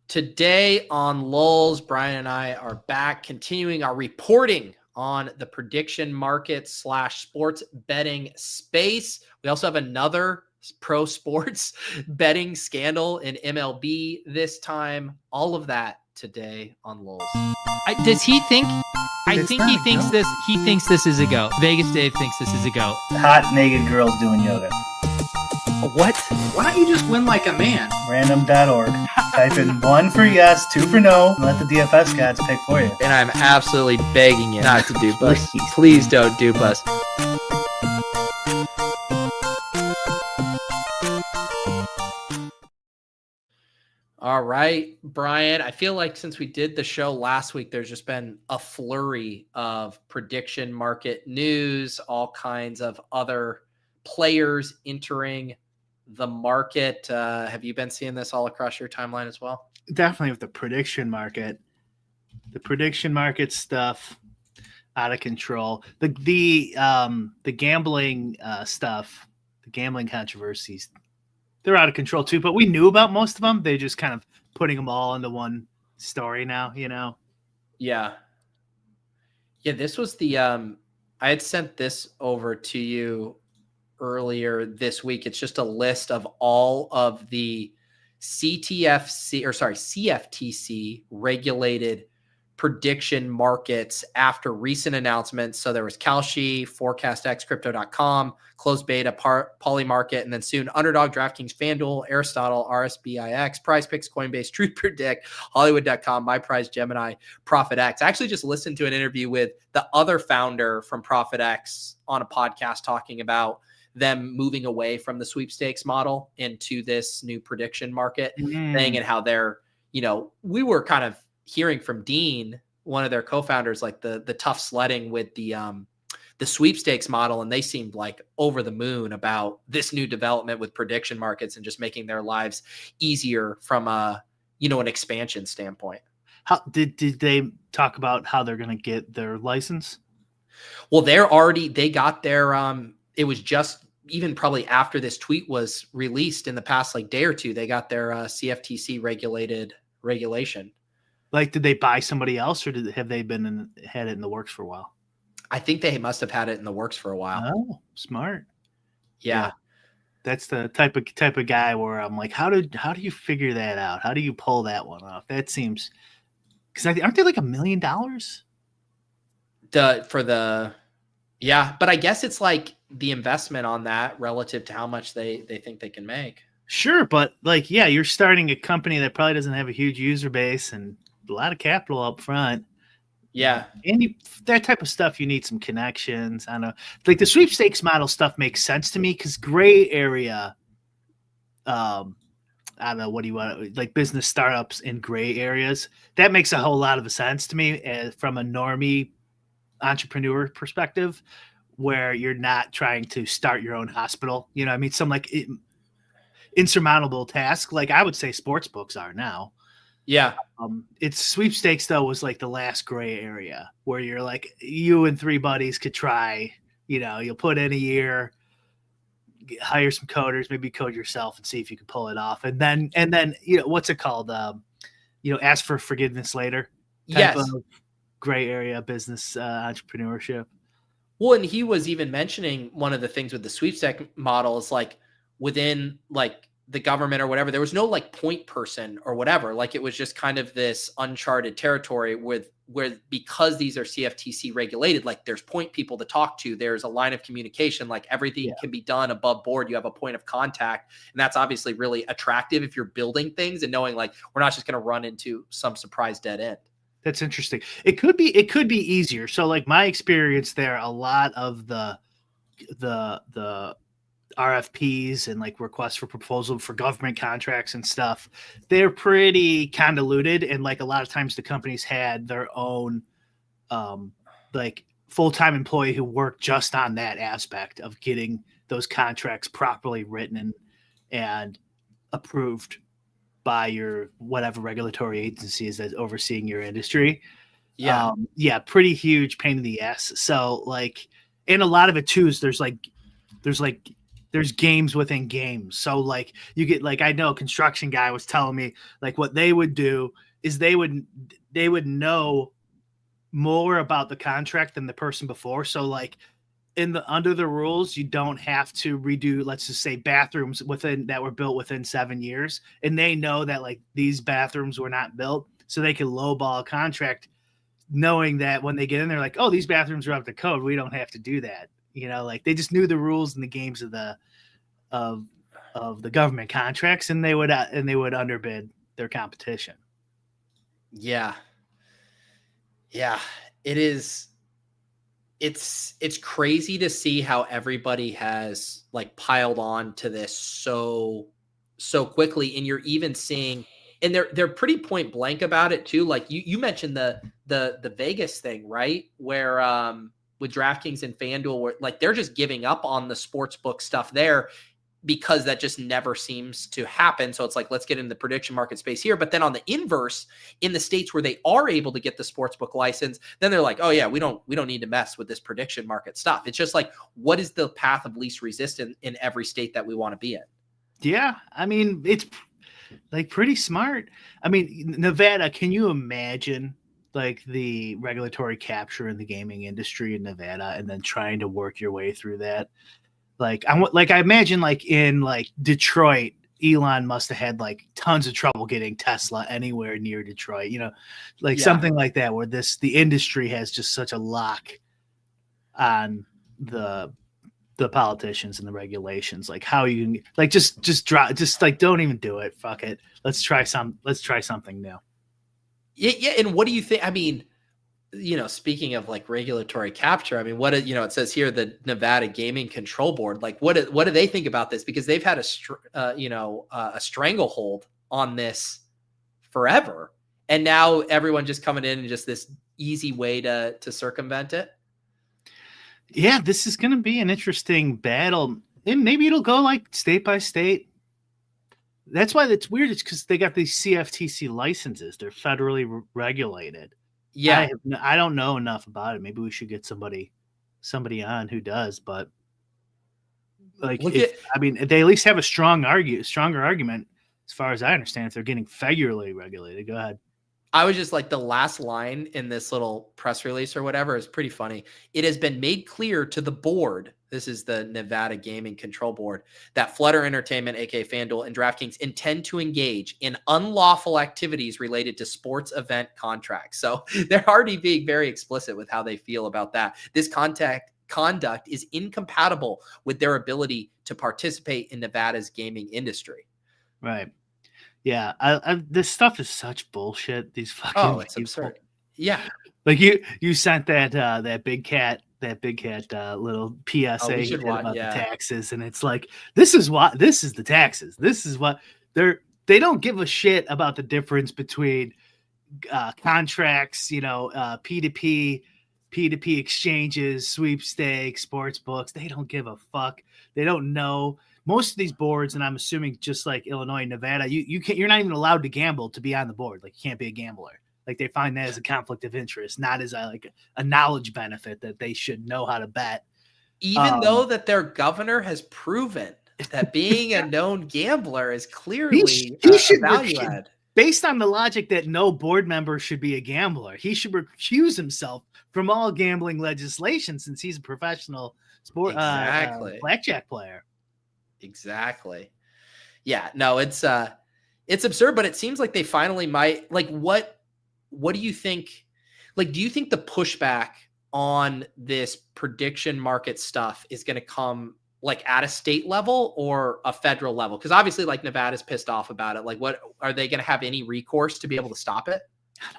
Today on Lulz, Brian and I are back continuing our reporting on the prediction market / sports betting space. We also have another pro sports betting scandal in MLB this time. All of that today on Lulz. Does he think? I think he thinks this. He thinks this is a go. Vegas Dave thinks this is a go. Hot naked girls doing yoga. What? Why don't you just win like a man? Random.org. Type in 1 for yes, 2 for no, and let the DFS gods pick for you. And I'm absolutely begging you not to dupe us. Please don't dupe us. All right, Brian, I feel like since we did the show last week, there's just been a flurry of prediction market news, all kinds of other players entering the market. Have you been seeing this all across your timeline as well? Definitely with the prediction market. The prediction market stuff out of control. The gambling stuff, the gambling controversies, they're out of control too. But we knew about most of them. They just kind of putting them all into one story now, you know? Yeah. Yeah, this was the I had sent this over to you earlier this week. It's just a list of all of the CFTC regulated prediction markets after recent announcements. So there was Kalshi, ForecastX, Crypto.com, Closed Beta, Polymarket, and then soon Underdog, DraftKings, FanDuel, Aristotle, RSBIX, PrizePicks, Coinbase, Truth Predict, Hollywood.com, MyPrize, Gemini, ProfitX. I actually just listened to an interview with the other founder from ProfitX on a podcast talking about them moving away from the sweepstakes model into this new prediction market thing, and how they're, we were kind of hearing from Dean, one of their co-founders, like the tough sledding with the sweepstakes model, and they seemed like over the moon about this new development with prediction markets and just making their lives easier from an expansion standpoint. How did they talk about how they're going to get their license? Well, they got their it was just even probably after this tweet was released in the past day or two, they got their CFTC regulation. Like, did they buy somebody else, or have they had it in the works for a while? I think they must have had it in the works for a while. Oh, smart. Yeah. That's the type of guy where I'm like, how do you figure that out? How do you pull that one off? That seems, because aren't they like $1 million? Yeah, but I guess it's like the investment on that relative to how much they think they can make. Sure, but you're starting a company that probably doesn't have a huge user base and a lot of capital up front. Yeah. And that type of stuff, you need some connections. I don't know. Like the sweepstakes model stuff makes sense to me because gray area, I don't know, what do you want, like business startups in gray areas, that makes a whole lot of sense to me from a normie entrepreneur perspective, where you're not trying to start your own hospital. You know what I mean? Some insurmountable task. Like I would say sports books are now. Yeah. It's sweepstakes though was like the last gray area where you're like, you and 3 buddies could try, you'll put in a year, hire some coders, maybe code yourself and see if you can pull it off. And then, what's it called? Ask for forgiveness later. Type of gray area business entrepreneurship. Well, and he was even mentioning one of the things with the sweepstakes model is within the government or whatever, there was no point person or whatever. It was just kind of this uncharted territory where because these are CFTC regulated, there's point people to talk to. There's a line of communication, everything can be done above board. You have a point of contact. And that's obviously really attractive if you're building things and knowing we're not just going to run into some surprise dead end. That's interesting. It could be easier. So my experience there, a lot of the RFPs and requests for proposal for government contracts and stuff, they're pretty convoluted. And a lot of times the companies had their own full-time employee who worked just on that aspect of getting those contracts properly written and approved by your whatever regulatory agency is that's overseeing your industry. Yeah. Pretty huge pain in the ass. So and a lot of it too is there's there's games within games. So like you get like I know a construction guy was telling me like what they would do is they would know more about the contract than the person before. So like under the rules, you don't have to redo, let's just say, bathrooms that were built within 7 years, and they know that like these bathrooms were not built, so they can lowball a contract, knowing that when they get in there, like, oh, these bathrooms are up to code, we don't have to do that. Like they just knew the rules and the games of the government contracts, and they would underbid their competition. Yeah, it is. It's crazy to see how everybody has like piled on to this so quickly, and you're even seeing, and they're pretty point blank about it too. Like you mentioned the Vegas thing, right? Where with DraftKings and FanDuel, where like they're just giving up on the sportsbook stuff there, because that just never seems to happen. So it's like, let's get in the prediction market space here. But then on the inverse, in the states where they are able to get the sportsbook license, then they're like, oh yeah, we don't need to mess with this prediction market stuff. It's just like, what is the path of least resistance in every state that we want to be in? Yeah. I mean, it's like pretty smart. I mean, Nevada, can you imagine like the regulatory capture in the gaming industry in Nevada and then trying to work your way through that? Like I imagine like in like Detroit, Elon must have had like tons of trouble getting Tesla anywhere near Detroit, something like that, where the industry has just such a lock on the politicians and the regulations. Like how you can like just like don't even do it. Fuck it. Let's try something new. Yeah. And what do you think? I mean, speaking of like regulatory capture, I mean, it says here, the Nevada Gaming Control Board, like what do they think about this? Because they've had a stranglehold on this forever. And now everyone just coming in and just this easy way to circumvent it. Yeah, this is going to be an interesting battle, and maybe it'll go like state by state. That's why it's weird. It's because they got these CFTC licenses. They're federally regulated. Yeah, I don't know enough about it. Maybe we should get somebody on who does. But like, they at least have a stronger argument, as far as I understand, if they're getting federally regulated. Go ahead. I was just like, the last line in this little press release or whatever is pretty funny. It has been made clear to the board, this is the Nevada Gaming Control Board, that Flutter Entertainment, aka FanDuel, and DraftKings intend to engage in unlawful activities related to sports event contracts. So they're already being very explicit with how they feel about that. This conduct is incompatible with their ability to participate in Nevada's gaming industry. Right. Yeah, this stuff is such bullshit. These fucking it's absurd. Yeah, like you sent that big cat little PSA about the taxes, and it's like this is the taxes. This is what they don't give a shit about the difference between contracts, P2P exchanges, sweepstakes, sports books. They don't give a fuck. They don't know. Most of these boards, and I'm assuming just like Illinois and Nevada, you're not even allowed to gamble to be on the board. Like you can't be a gambler. Like they find that as a conflict of interest, not as a knowledge benefit that they should know how to bet. Even though that their governor has proven that being a known gambler is clearly he should value add. Based on the logic that no board member should be a gambler, he should recuse himself from all gambling legislation since he's a professional blackjack player. Exactly. Yeah, no, it's absurd, but it seems like they finally might. Like, what do you think? Like, do you think the pushback on this prediction market stuff is going to come like at a state level or a federal level? Because obviously, like, Nevada's pissed off about it. Like, what are they going to have any recourse to be able to stop it? I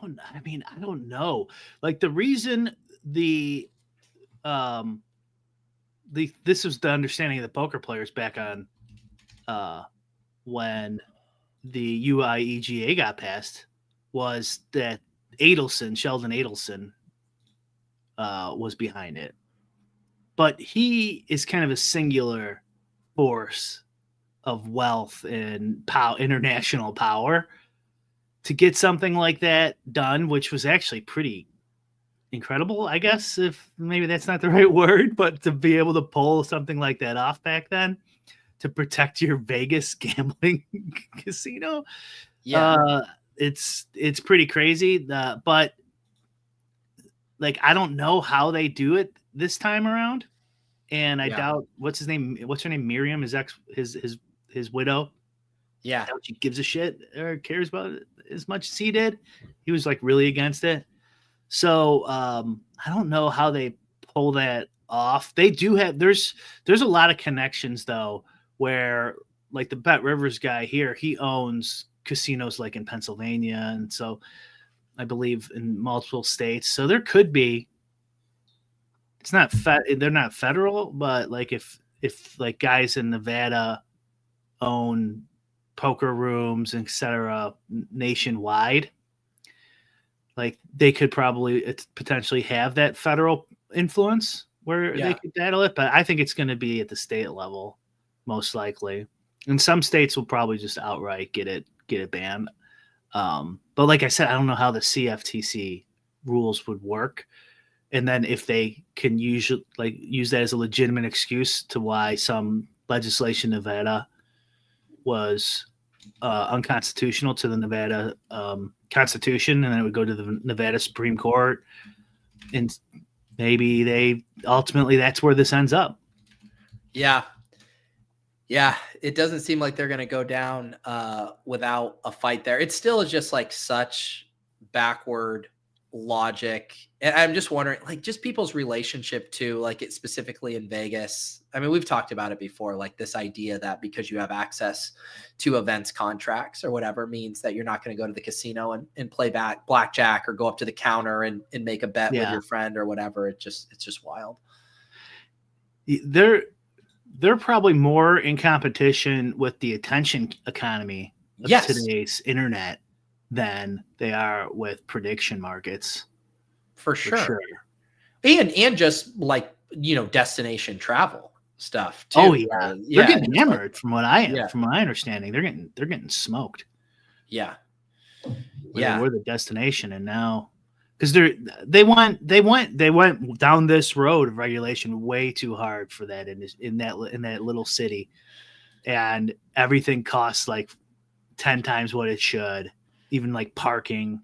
don't know. Like, the reason this was the understanding of the poker players back on when the UIEGA got passed, was that Sheldon Adelson was behind it. But he is kind of a singular force of wealth and international power to get something like that done, which was actually pretty incredible, I guess, if maybe that's not the right word, but to be able to pull something like that off back then. to protect your Vegas gambling casino. Yeah. It's pretty crazy. But like, I don't know how they do it this time around. And I doubt what's her name? Miriam, his widow. Yeah. I doubt she gives a shit or cares about it as much as he did. He was like really against it. So I don't know how they pull that off. They do have there's a lot of connections though, where like the Bet Rivers guy here, he owns casinos like in Pennsylvania, and so I believe in multiple states. So there could be. It's not they're not federal, but like if like guys in Nevada own poker rooms, etc., nationwide, like they could probably potentially have that federal influence where they could handle it. But I think it's going to be at the state level, most likely. And some states will probably just outright get it banned. But like I said, I don't know how the CFTC rules would work. And then if they can use that as a legitimate excuse to why some legislation in Nevada was unconstitutional to the Nevada Constitution, and then it would go to the Nevada Supreme Court, and maybe ultimately that's where this ends up. Yeah. It doesn't seem like they're going to go down without a fight there. It still is just like such backward logic. And I'm just wondering, like, just people's relationship to like it specifically in Vegas. I mean, we've talked about it before, like this idea that because you have access to events contracts or whatever means that you're not going to go to the casino and play blackjack or go up to the counter and make a bet with your friend or whatever. It's just wild. They're probably more in competition with the attention economy of today's internet than they are with prediction markets. For sure. And just like, destination travel stuff too. Oh yeah. They're getting hammered from what I understanding. They're getting smoked. Yeah. We're the destination, and now because they went down this road of regulation way too hard for that in that little city, and everything costs like 10 times what it should, even like parking,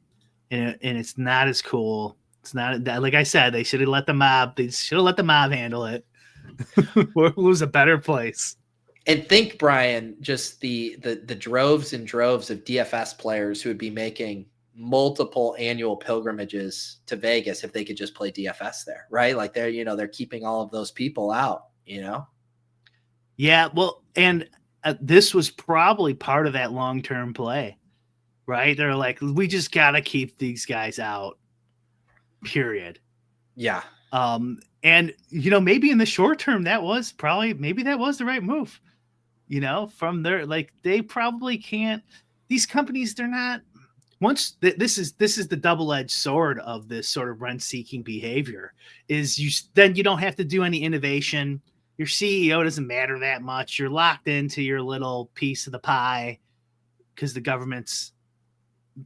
and it's not as cool. It's not that, like I said, they should have let the mob handle it. It was a better place. And think, Brian, just the droves and droves of DFS players who would be making multiple annual pilgrimages to Vegas if they could just play DFS there, right? Like they're keeping all of those people out, Yeah, well, and this was probably part of that long-term play, right? They're like, we just got to keep these guys out, period. Yeah. And, maybe in the short term, that was the right move, from there. Like they probably can't, these companies, they're not, this is the double-edged sword of this sort of rent-seeking behavior is you don't have to do any innovation. Your CEO doesn't matter that much. You're locked into your little piece of the pie because the government's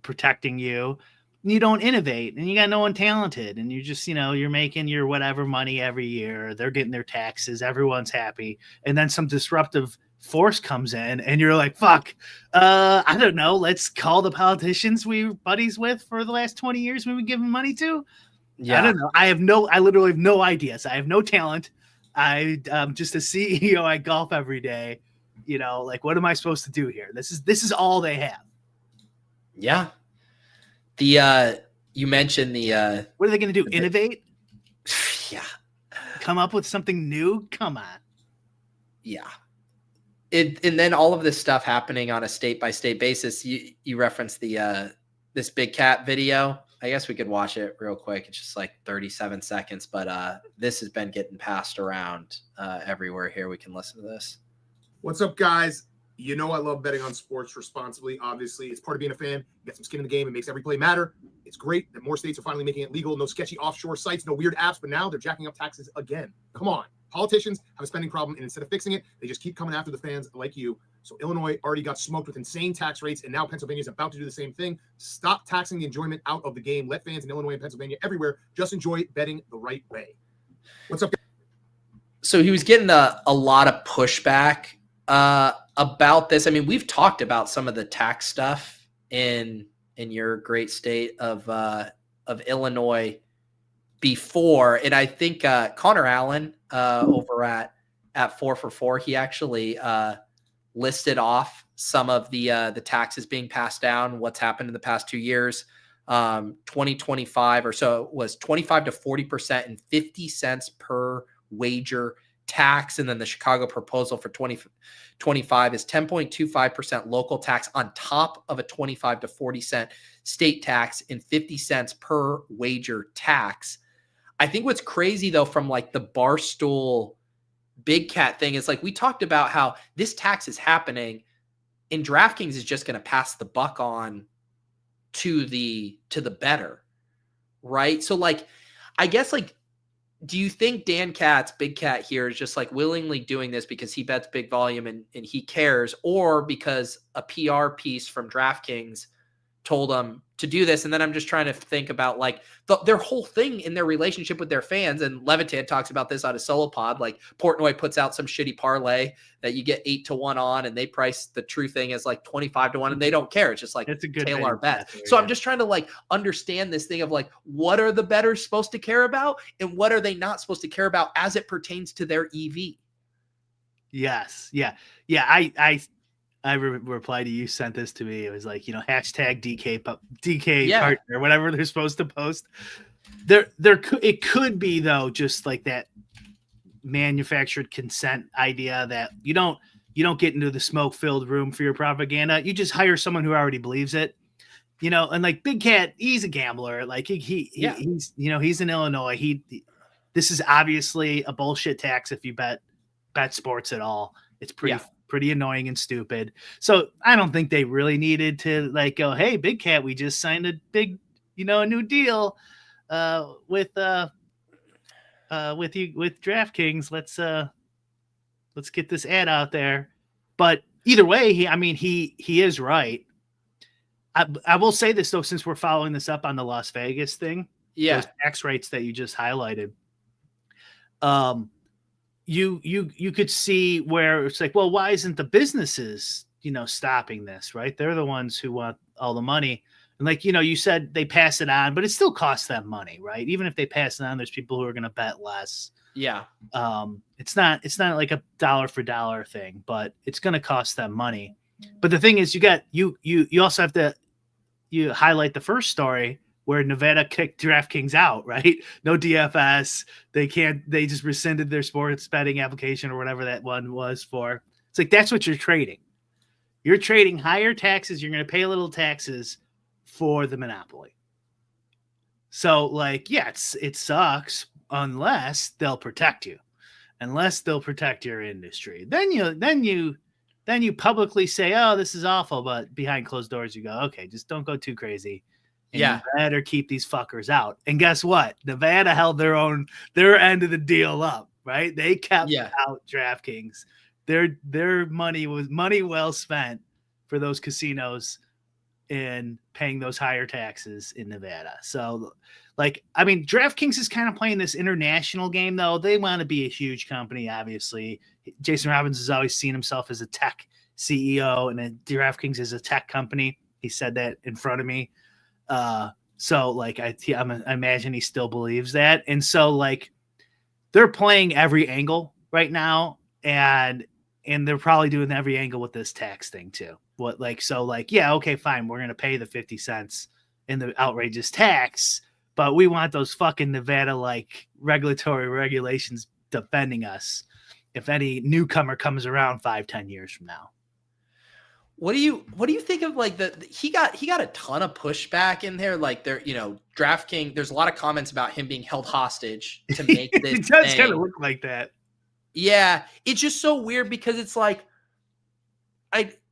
protecting you. You don't innovate, and you got no one talented, and you just, you're making your whatever money every year. They're getting their taxes. Everyone's happy. And then some disruptive force comes in, and you're like, fuck, I don't know. Let's call the politicians we were buddies with for the last 20 years we've been giving money to. Yeah. I don't know. I literally have no ideas. I have no talent. I'm just a CEO. I golf every day. Like, what am I supposed to do here? This is all they have. Yeah. You mentioned what are they going to do? Innovate? Yeah. Come up with something new? Come on. Yeah. And then all of this stuff happening on a state by state basis. You referenced this Big Cat video. I guess we could watch it real quick. It's just like 37 seconds, but this has been getting passed around everywhere here. We can listen to this. What's up, guys? I love betting on sports responsibly. Obviously, it's part of being a fan. You get some skin in the game. It makes every play matter. It's great that more states are finally making it legal. No sketchy offshore sites, no weird apps, but now they're jacking up taxes again. Come on. Politicians have a spending problem, and instead of fixing it, they just keep coming after the fans like you. So Illinois already got smoked with insane tax rates, and now Pennsylvania is about to do the same thing. Stop taxing the enjoyment out of the game. Let fans in Illinois and Pennsylvania everywhere just enjoy betting the right way. What's up, guys? So he was getting a lot of pushback about this. I mean, we've talked about some of the tax stuff in your great state of Illinois before, and I think Connor Allen over at 4for4, he actually listed off some of the taxes being passed down, what's happened in the past 2 years. 2025 or so was 25 to 40% and 50 cents per wager tax. And then the Chicago proposal for 2025 is 10.25% local tax on top of a 25 to 40 cent state tax and 50 cents per wager tax. I think what's crazy though, from like the Barstool Big Cat thing, is like, we talked about how this tax is happening and DraftKings is just going to pass the buck on to the better, right? So like, I guess, like, do you think Dan Katz, Big Cat here, is just like willingly doing this because he bets big volume and he cares, or because a PR piece from DraftKings told him to do this? And then I'm just trying to think about like their whole thing in their relationship with their fans. And Levitan talks about this on a solo pod. Like, Portnoy puts out some shitty parlay that you get 8-1 on, and they price the true thing as like 25-1, and they don't care. It's just like, It's a good tail our bet. there, So yeah. I'm just trying to like understand this thing of like, what are the bettors supposed to care about and what are they not supposed to care about as it pertains to their EV? Yes. Yeah. I replied to you, sent this to me. It was like, hashtag DK Yeah. partner, whatever they're supposed to post. It could be though, just like that manufactured consent idea that you don't get into the smoke-filled room for your propaganda. You just hire someone who already believes it. And like Big Cat, he's a gambler. Like he's in Illinois. This is obviously a bullshit tax if you bet sports at all. It's pretty annoying and stupid. So I don't think they really needed to like go, hey, Big Cat, we just signed a big, a new deal with DraftKings. Let's get this ad out there. But either way, he is right. I will say this though, since we're following this up on the Las Vegas thing, those tax rates that you just highlighted, you could see where it's like, well, why isn't the businesses, stopping this, right? They're the ones who want all the money. And like, you said they pass it on, but it still costs them money, right? Even if they pass it on, there's people who are going to bet less. Yeah. It's not like a dollar for dollar thing, but it's going to cost them money. But the thing is, you also have to, highlight the first story where Nevada kicked DraftKings out, right? No DFS. They just rescinded their sports betting application or whatever that one was for. It's like, that's what you're trading. You're trading higher taxes. You're going to pay a little taxes for the monopoly. So like, yeah, it sucks unless they'll protect you, unless they'll protect your industry. Then you publicly say, oh, this is awful. But behind closed doors, you go, okay, just don't go too crazy. And you better keep these fuckers out. And guess what? Nevada held their end of the deal up, right? They kept out DraftKings. Their money was money well spent for those casinos in paying those higher taxes in Nevada. So, like, DraftKings is kind of playing this international game, though. They want to be a huge company, obviously. Jason Robbins has always seen himself as a tech CEO, and DraftKings is a tech company. He said that in front of me. So like I imagine he still believes that. And so like they're playing every angle right now, and they're probably doing every angle with this tax thing too. Yeah, okay, fine. We're going to pay the 50 cents in the outrageous tax, but we want those fucking Nevada like regulatory regulations defending us if any newcomer comes around 5-10 years from now. What do you think of like he got a ton of pushback in there, like there, DraftKings, there's a lot of comments about him being held hostage to make this. It does kind of look like that. Yeah, it's just so weird because it's like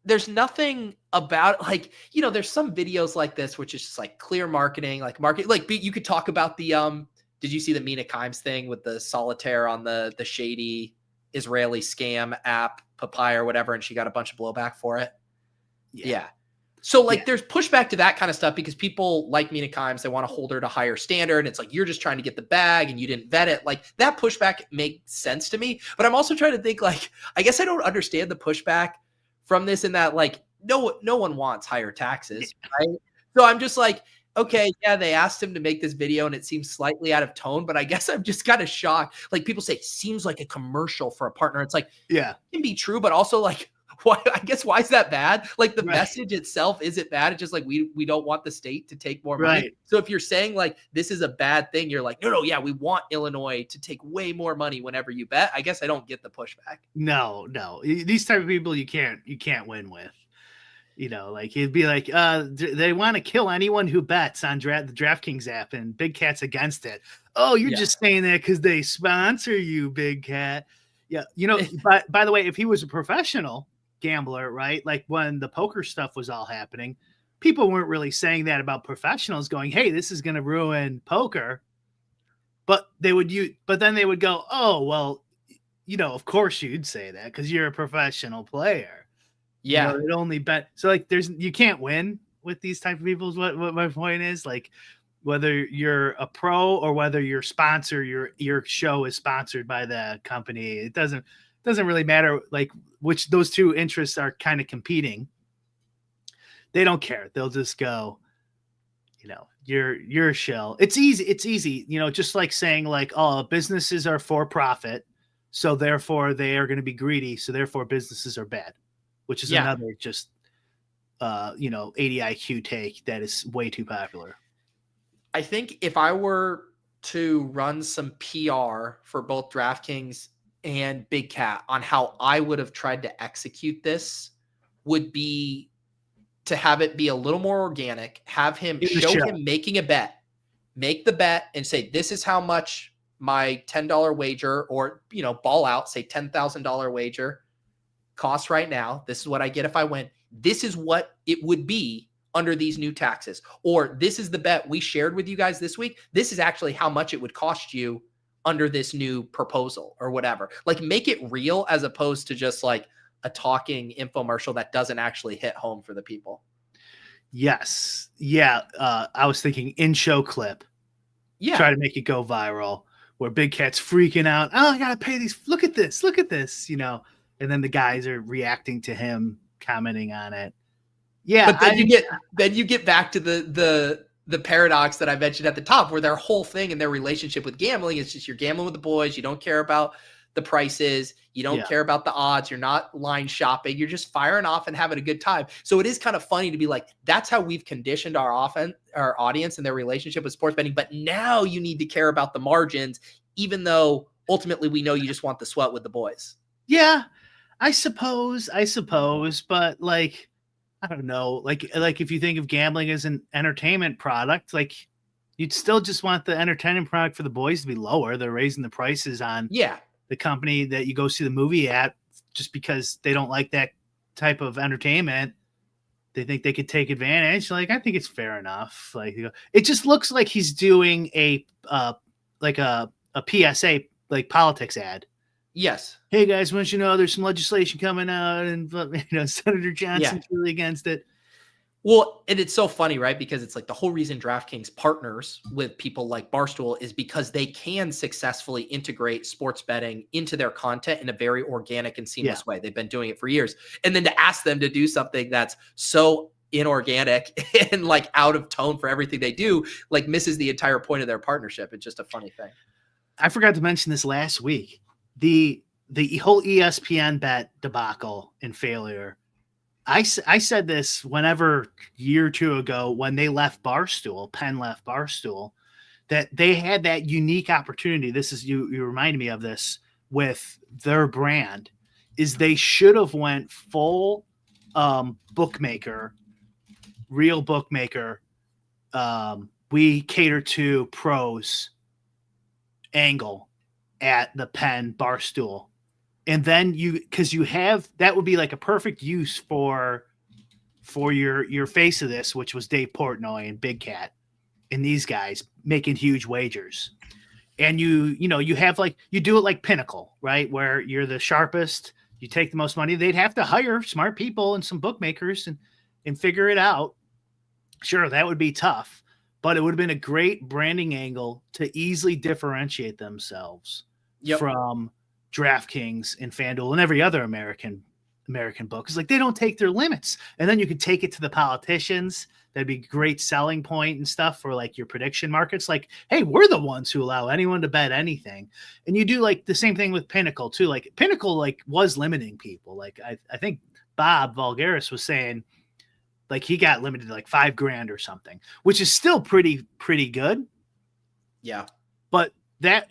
there's nothing about like, there's some videos like this which is just like clear marketing, like you could talk about the did you see the Mina Kimes thing with the solitaire on the shady Israeli scam app Papaya or whatever, and she got a bunch of blowback for it? Yeah. So like there's pushback to that kind of stuff because people like Mina Kimes, they want to hold her to higher standard. And it's like, you're just trying to get the bag and you didn't vet it. Like that pushback makes sense to me. But I'm also trying to think like, I guess I don't understand the pushback from this in that like, no one wants higher taxes, right? So I'm just like, okay, yeah, they asked him to make this video and it seems slightly out of tone, but I guess I'm just kind of shocked. Like people say, seems like a commercial for a partner. It's like, yeah, it can be true, but also like, why? I guess why is that bad? Like the Right. message itself isn't bad. It's just like we don't want the state to take more money. Right. So if you're saying like this is a bad thing, you're like, no, yeah, we want Illinois to take way more money whenever you bet. I guess I don't get the pushback. No. These type of people you can't win with. You know, like he'd be like, they want to kill anyone who bets on the DraftKings app, and Big Cat's against it. Oh, you're just saying that because they sponsor you, Big Cat. Yeah, you know. by the way, if he was a professional gambler, right? Like when the poker stuff was all happening, people weren't really saying that about professionals. Going, hey, this is going to ruin poker. But then they would go, oh, well, you know, of course you'd say that because you're a professional player. Yeah, you know, it only bet. So like, you can't win with these type of people. Is what my point is. Like, whether you're a pro or whether your sponsor, your show is sponsored by the company, it doesn't really matter. Like, which those two interests are kind of competing. They don't care. They'll just go, you know, you're a shell. It's easy. You know, just like saying like, oh, businesses are for profit, so therefore they are going to be greedy. So therefore businesses are bad. Which is another just, 80 IQ take that is way too popular. I think if I were to run some PR for both DraftKings and Big Cat on how I would have tried to execute this would be to have it be a little more organic, have him show him making a bet, make the bet and say, this is how much my $10 wager or, you know, ball out, say $10,000 wager costs right now. This is what I get if I win. This is what it would be under these new taxes. Or this is the bet we shared with you guys this week. This is actually how much it would cost you under this new proposal or whatever. Like make it real as opposed to just like a talking infomercial that doesn't actually hit home for the people. Yes. Yeah. I was thinking in-show clip. Yeah. Try to make it go viral where Big Cat's freaking out. Oh, I got to pay these. Look at this, you know. And then the guys are reacting to him, commenting on it. Yeah, but then you get back to the paradox that I mentioned at the top, where their whole thing and their relationship with gambling is just you're gambling with the boys. You don't care about the prices. You don't care about the odds. You're not line shopping. You're just firing off and having a good time. So it is kind of funny to be like, that's how we've conditioned our audience and their relationship with sports betting. But now you need to care about the margins, even though ultimately we know you just want the sweat with the boys. Yeah. I suppose, but like, I don't know, like if you think of gambling as an entertainment product, like you'd still just want the entertainment product for the boys to be lower. They're raising the prices on the company that you go see the movie at just because they don't like that type of entertainment. They think they could take advantage. Like, I think it's fair enough. Like, it just looks like he's doing a PSA, like politics ad. Yes. Hey guys, once you know there's some legislation coming out, and Senator Johnson's really against it. Well, and it's so funny, right? Because it's like the whole reason DraftKings partners with people like Barstool is because they can successfully integrate sports betting into their content in a very organic and seamless way. They've been doing it for years. And then to ask them to do something that's so inorganic and like out of tone for everything they do, like misses the entire point of their partnership. It's just a funny thing. I forgot to mention this last week. The whole ESPN bet debacle and failure. I said this whenever year or two ago when they left Barstool, Penn left Barstool, that they had that unique opportunity. This is you reminded me of this with their brand. Is they should have went full bookmaker, real bookmaker. We cater to pros angle at the Penn Barstool. And then because you have, that would be like a perfect use for your face of this, which was Dave Portnoy and Big Cat and these guys making huge wagers. And you have like, you do it like Pinnacle, right? Where you're the sharpest, you take the most money. They'd have to hire smart people and some bookmakers and and figure it out. Sure, that would be tough, but it would have been a great branding angle to easily differentiate themselves from DraftKings and FanDuel and every other American book. Because like they don't take their limits, and then you could take it to the politicians. That'd be a great selling point and stuff for like your prediction markets. Like, hey, we're the ones who allow anyone to bet anything. And you do like the same thing with Pinnacle too. Like Pinnacle like was limiting people. Like I think Bob Vulgaris was saying like he got limited to like $5,000 or something, which is still pretty good. Yeah. But that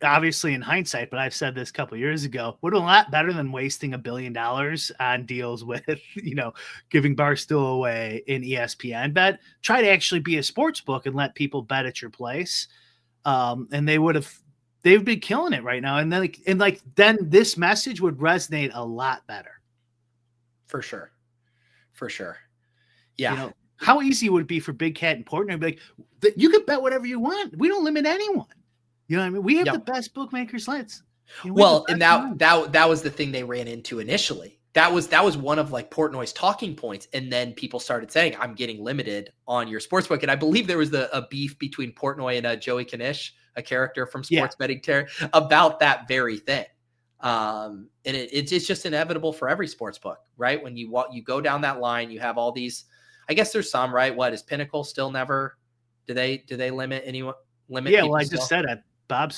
obviously in hindsight, but I've said this a couple of years ago, would have been a lot better than wasting $1 billion on deals with, giving Barstool away in ESPN bet. Try to actually be a sports book and let people bet at your place. And they've been killing it right now. And then this message would resonate a lot better. For sure. Yeah. How easy would it be for Big Cat and Portnoy to be like, you can bet whatever you want. We don't limit anyone. You know what I mean? We have the best bookmakers lists. And that was the thing they ran into initially. That was one of like Portnoy's talking points. And then people started saying, I'm getting limited on your sportsbook. And I believe there was a beef between Portnoy and Joey Kanish, a character from Sports Betting Terror, about that very thing. And it's just inevitable for every sports book, right? When you go down that line, you have all these, I guess there's some, right? What is Pinnacle still never, do they limit anyone? I just said it. Bob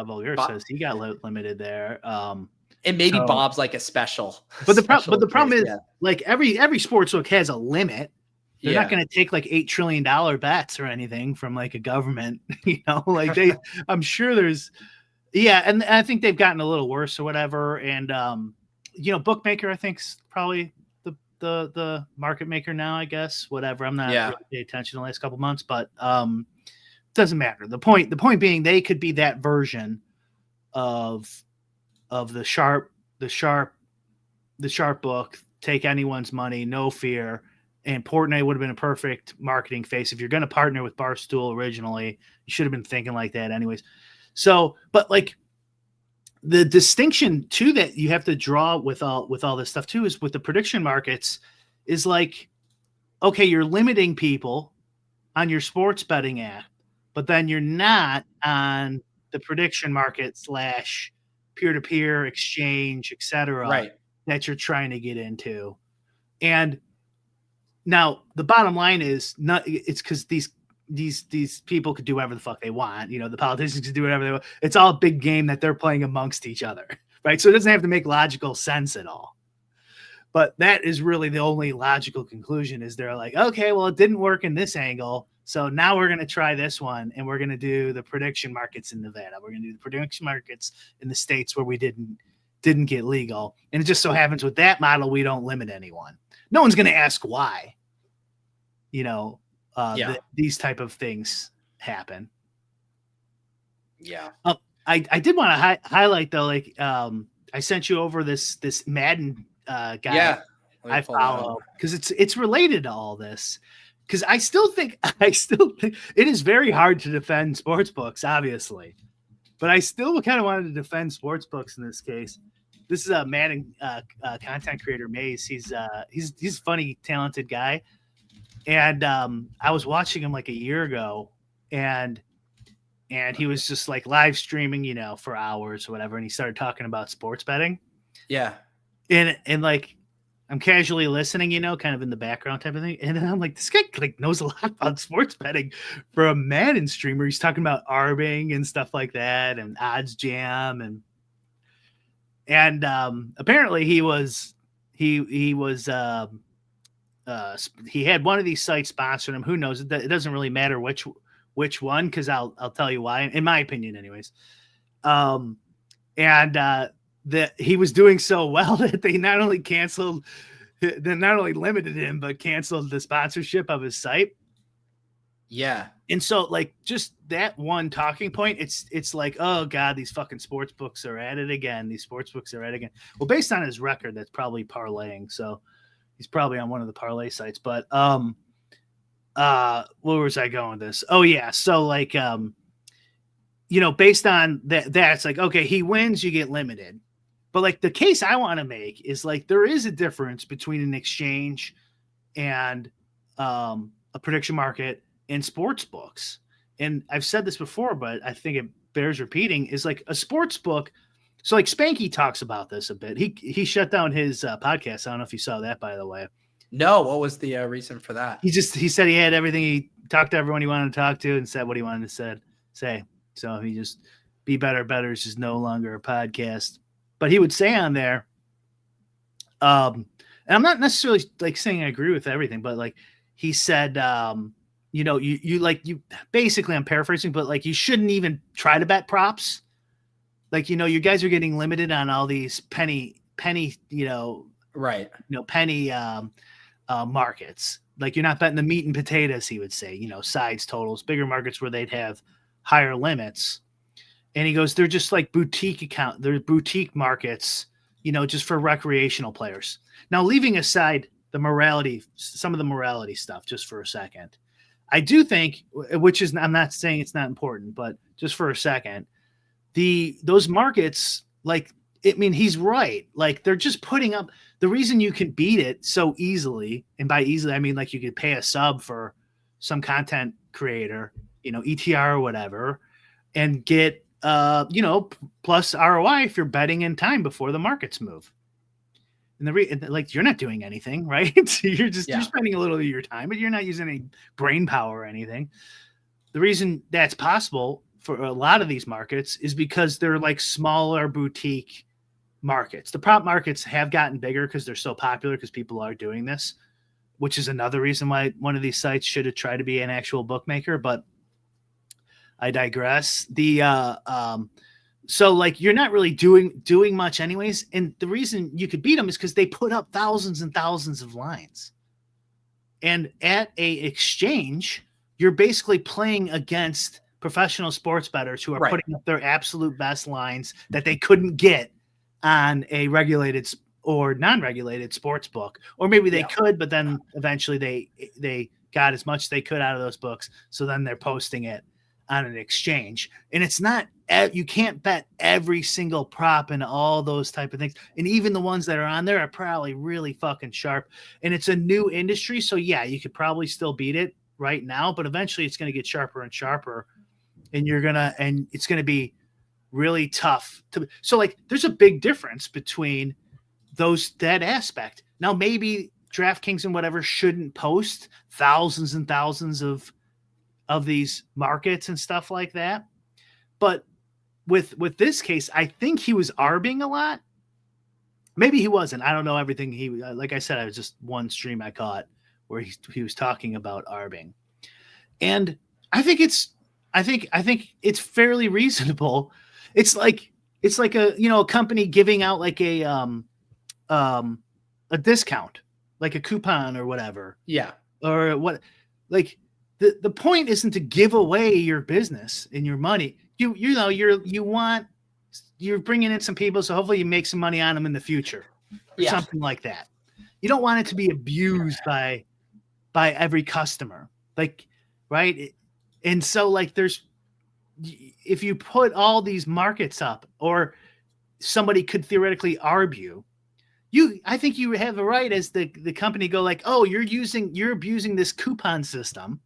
Vulgar says he got limited there. And maybe Bob's like a special. But the problem is like every sports book has a limit. They're not going to take like $8 trillion bets or anything from like a government, I'm sure there's, and I think they've gotten a little worse or whatever. And, bookmaker, I think is probably the market maker now, I guess, whatever. I'm not really paying attention the last couple of months, but, doesn't matter. The point being they could be that version of the sharp book, take anyone's money, no fear. And Portnoy would have been a perfect marketing face. If you're going to partner with Barstool originally, you should have been thinking like that anyways. So, but like the distinction too that you have to draw with all this stuff too is with the prediction markets is like, okay, you're limiting people on your sports betting app, but then you're not on the prediction market / peer-to-peer exchange, etc. Right. That you're trying to get into. And now the bottom line is it's because these people could do whatever the fuck they want. The politicians could do whatever they want. It's all a big game that they're playing amongst each other. Right. So it doesn't have to make logical sense at all. But that is really the only logical conclusion is they're like, okay, well, it didn't work in this angle. So now we're going to try this one and we're going to do the prediction markets in Nevada. We're going to do the prediction markets in the states where we didn't get legal. And it just so happens with that model, we don't limit anyone. No one's going to ask why, these type of things happen. Yeah. I did want to highlight though, like I sent you over this Madden guy. Yeah. I follow because it's related to all this. Because I still think it is very hard to defend sports books, obviously, but I still kind of wanted to defend sports books in this case. This is a Madden content creator, Maze. He's a funny, talented guy, and I was watching him like a year ago, and he was just like live streaming, for hours or whatever, and he started talking about sports betting. Yeah, and like. I'm casually listening, kind of in the background type of thing. And then I'm like, this guy like knows a lot about sports betting for a Madden streamer. He's talking about arbing and stuff like that and odds jam. And apparently he had one of these sites sponsoring him. Who knows? It doesn't really matter which one, because I'll tell you why, in my opinion, anyways. That he was doing so well that they not only limited him, but canceled the sponsorship of his site. Yeah. And so like just that one talking point, it's like, oh God, these fucking sports books are at it again. Well, based on his record, that's probably parlaying. So he's probably on one of the parlay sites, but, where was I going with this? Oh yeah. So like, based on that, it's like, okay, he wins, you get limited. But like the case I want to make is like there is a difference between an exchange and a prediction market and sports books. And I've said this before, but I think it bears repeating, is like a sports book. So like Spanky talks about this a bit. He shut down his podcast. I don't know if you saw that, by the way. No, what was the reason for that? He said he had everything. He talked to everyone he wanted to talk to and said what he wanted to say. So he just Be Better is just no longer a podcast. But he would say on there, and I'm not necessarily like saying I agree with everything, but like he said, you basically, I'm paraphrasing, but like you shouldn't even try to bet props. Like, you guys are getting limited on all these penny, penny markets. Like you're not betting the meat and potatoes, he would say, sides, totals, bigger markets where they'd have higher limits. And he goes, they're just like they're boutique markets, just for recreational players. Now, leaving aside some of the morality stuff just for a second, I do think, I'm not saying it's not important, but just for a second, those markets, he's right. Like they're just putting up, the reason you can beat it so easily, and by easily, I mean, like you could pay a sub for some content creator, ETR or whatever, and get, plus ROI if you're betting in time before the markets move. And you're not doing anything, right? You're spending a little of your time, but you're not using any brain power or anything. The reason that's possible for a lot of these markets is because they're like smaller boutique markets. The prop markets have gotten bigger because they're so popular, because people are doing this, which is another reason why one of these sites should have tried to be an actual bookmaker, but I digress. So like you're not really doing much anyways. And the reason you could beat them is because they put up thousands and thousands of lines. And at a exchange, you're basically playing against professional sports bettors who are putting up their absolute best lines that they couldn't get on a regulated or non-regulated sports book. Or maybe they could, but then eventually they got as much as they could out of those books. So then they're posting it on an exchange. And it's not, you can't bet every single prop and all those type of things. And even the ones that are on there are probably really fucking sharp. And it's a new industry. So yeah, you could probably still beat it right now, but eventually it's going to get sharper and sharper. And it's going to be really tough so like there's a big difference between that aspect. Now, maybe DraftKings and whatever shouldn't post thousands and thousands of these markets and stuff like that. But with this case, I think he was arbing a lot. Maybe he wasn't. I don't know everything. Like I said, I was just one stream I caught where he was talking about arbing. And I think it's fairly reasonable. It's like a company giving out like a discount, like a coupon or whatever. Yeah. Or what, like the point isn't to give away your business and your money. You're bringing in some people, so hopefully you make some money on them in the future or something like that. You don't want it to be abused by every customer, like, right? And so like if you put all these markets up, or somebody could theoretically argue, I think you have a right as the company go like, oh, you're abusing this coupon system.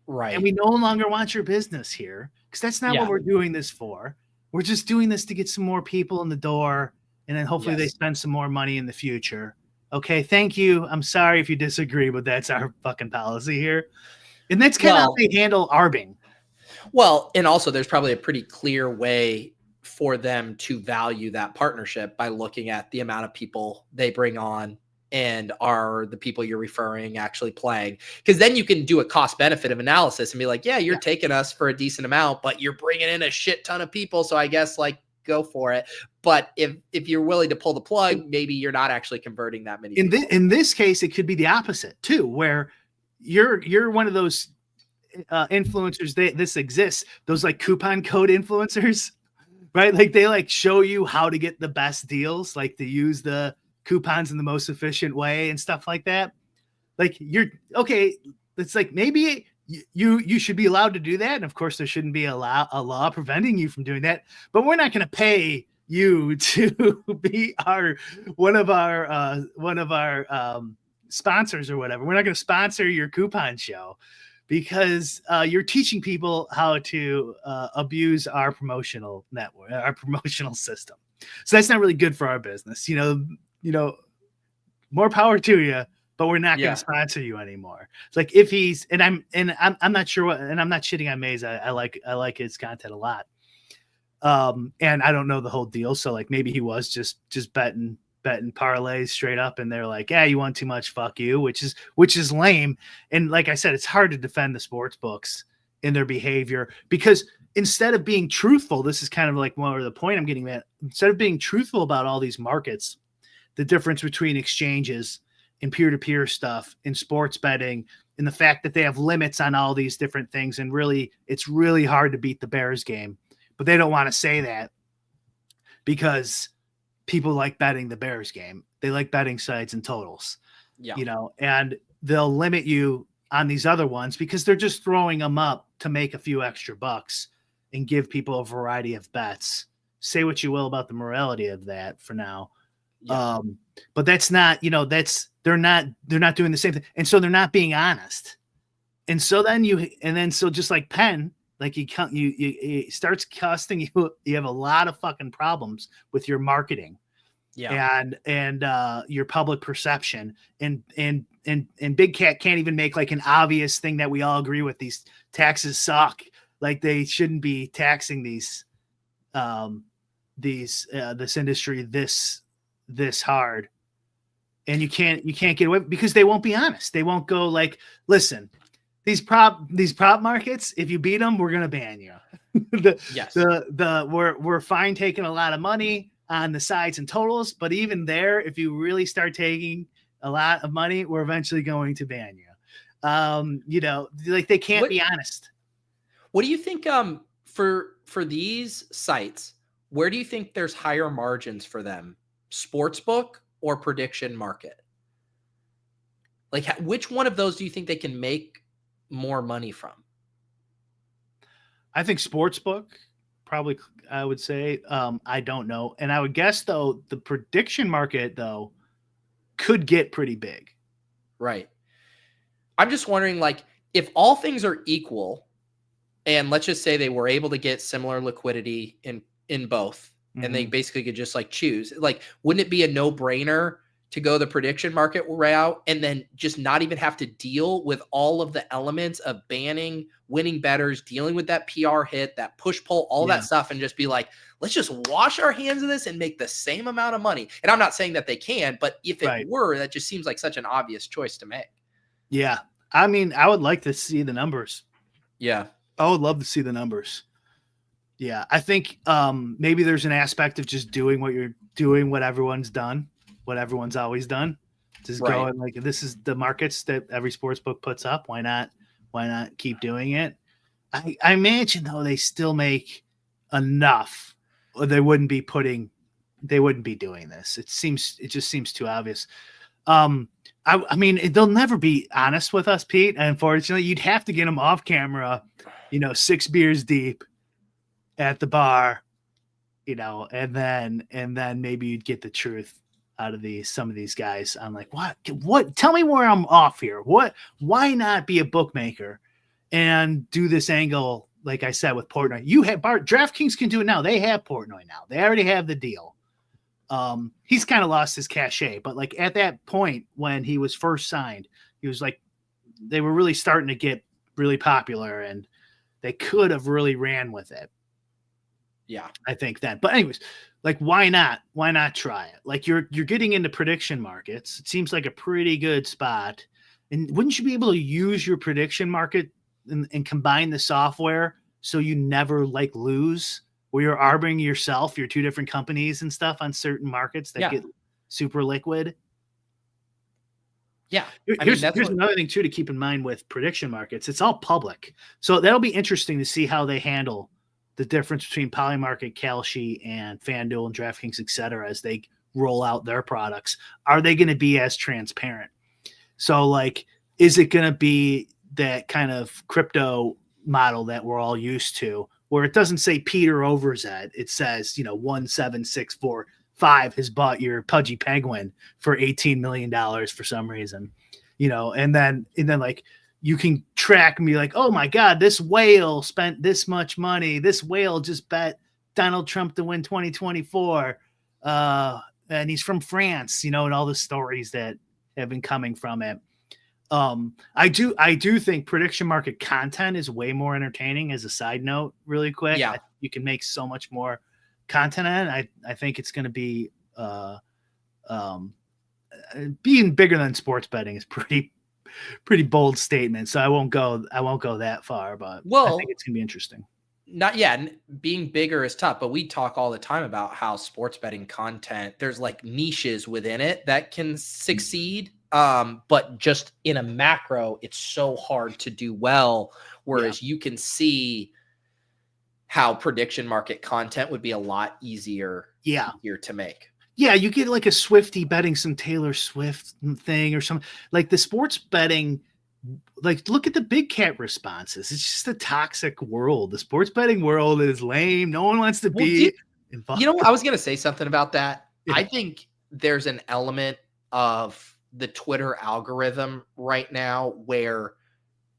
Right. And we no longer want your business here, because that's not what we're doing this for. We're just doing this to get some more people in the door, and then hopefully they spend some more money in the future. Okay, thank you. I'm sorry if you disagree, but that's our fucking policy here. And that's kind of how they handle arbing. Well, and also there's probably a pretty clear way for them to value that partnership by looking at the amount of people they bring on, and are the people you're referring actually playing? Because then you can do a cost benefit of analysis and be like, you're taking us for a decent amount, but you're bringing in a shit ton of people. So I guess like go for it. But if you're willing to pull the plug, maybe you're not actually converting that many. In this case, it could be the opposite too, where you're one of those influencers. This exists. Those like coupon code influencers, right? Like they like show you how to get the best deals, like to use the coupons in the most efficient way and stuff like that. Like it's like maybe you should be allowed to do that, and of course there shouldn't be a law preventing you from doing that, but we're not going to pay you to be one of our sponsors or whatever. We're not going to sponsor your coupon show because you're teaching people how to abuse our promotional network, our promotional system. So that's not really good for our business. More power to you, but we're not going to sponsor you anymore. It's like if he's, and I'm not sure what, and I'm not shitting on Maze. I like his content a lot. And I don't know the whole deal. So like maybe he was just betting parlays straight up, and they're like, yeah, you won too much, fuck you, which is lame. And like I said, it's hard to defend the sports books in their behavior, because instead of being truthful, this is kind of like more of the point I'm getting at. Instead of being truthful about all these markets, the difference between exchanges and peer-to-peer stuff in sports betting, and the fact that they have limits on all these different things, and really it's really hard to beat the Bears game, but they don't want to say that because people like betting the Bears game. They like betting sides and totals, and they'll limit you on these other ones because they're just throwing them up to make a few extra bucks and give people a variety of bets. Say what you will about the morality of that for now. Yeah. But that's not, they're not doing the same thing. And so they're not being honest. And so then so just like Penn, like it starts costing you have a lot of fucking problems with your marketing. Yeah. And your public perception, and Big Cat can't even make like an obvious thing that we all agree with. These taxes suck. Like they shouldn't be taxing this industry this hard. And you can't get away because they won't be honest. They won't go like, listen, these prop markets, if you beat them, we're gonna ban you. We're fine taking a lot of money on the sides and totals, but even there, if you really start taking a lot of money, we're eventually going to ban you. Like they can't be honest. What do you think for these sites, where do you think there's higher margins for them? Sportsbook or prediction market? Like which one of those do you think they can make more money from? I think sportsbook, probably, I would say. I don't know. And I would guess, though, the prediction market, though, could get pretty big. Right. I'm just wondering, like, if all things are equal, and let's just say they were able to get similar liquidity in both, and they basically could just like choose, like, wouldn't it be a no-brainer to go the prediction market route and then just not even have to deal with all of the elements of banning winning bettors, dealing with that PR hit, that push pull, all that stuff, and just be like, let's just wash our hands of this and make the same amount of money? And I'm not saying that they can, but if it were, that just seems like such an obvious choice to make. Yeah. I mean, I would like to see the numbers. Yeah. I would love to see the numbers. Yeah. I think maybe there's an aspect of just doing what everyone's done, what everyone's always done. Just going like, this is the markets that every sports book puts up. Why not keep doing it? I imagine, though, they still make enough, or they wouldn't be doing this. It just seems too obvious. I mean, they'll never be honest with us, Pete. Unfortunately, you'd have to get them off camera, 6 beers deep at the bar, and then maybe you'd get the truth out of some of these guys. I'm like, what, tell me where I'm off here. Why not be a bookmaker and do this angle? Like I said, with Portnoy, DraftKings can do it now. They have Portnoy now. They already have the deal. He's kind of lost his cachet, but like at that point when he was first signed, he was like, they were really starting to get really popular, and they could have really ran with it. Yeah, I think that. But anyways, like, why not? Why not try it? Like, you're getting into prediction markets. It seems like a pretty good spot. And wouldn't you be able to use your prediction market and combine the software so you never like lose, where you're arbitraging yourself, your two different companies and stuff on certain markets that get super liquid? Yeah. Here's another thing too to keep in mind with prediction markets. It's all public. So that'll be interesting to see how they handle the difference between Polymarket, Kalshi, and FanDuel and DraftKings, et cetera, as they roll out their products. Are they going to be as transparent? So, like, is it going to be that kind of crypto model that we're all used to, where it doesn't say Peter Overzet, it says, 17645 has bought your Pudgy Penguin for $18 million for some reason. and then like you can track and be like, oh my God, this whale spent this much money. This whale just bet Donald Trump to win 2024. And he's from France, and all the stories that have been coming from it. I do think prediction market content is way more entertaining. As a side note, really quick, Yeah. you can make so much more content in it. I think it's going to be being bigger than sports betting is pretty bold statement. So I won't go that far, but I think it's going to be interesting. Not yet. Being bigger is tough, but we talk all the time about how sports betting content, there's like niches within it that can succeed. But just in a macro, it's so hard to do well. Whereas you can see how prediction market content would be a lot easier to make. Yeah, you get like a Swiftie betting some Taylor Swift thing or something. Like the sports betting, like look at the big cat responses. It's just a toxic world. The sports betting world is lame. No one wants to be involved. I was going to say something about that. Yeah. I think there's an element of the Twitter algorithm right now where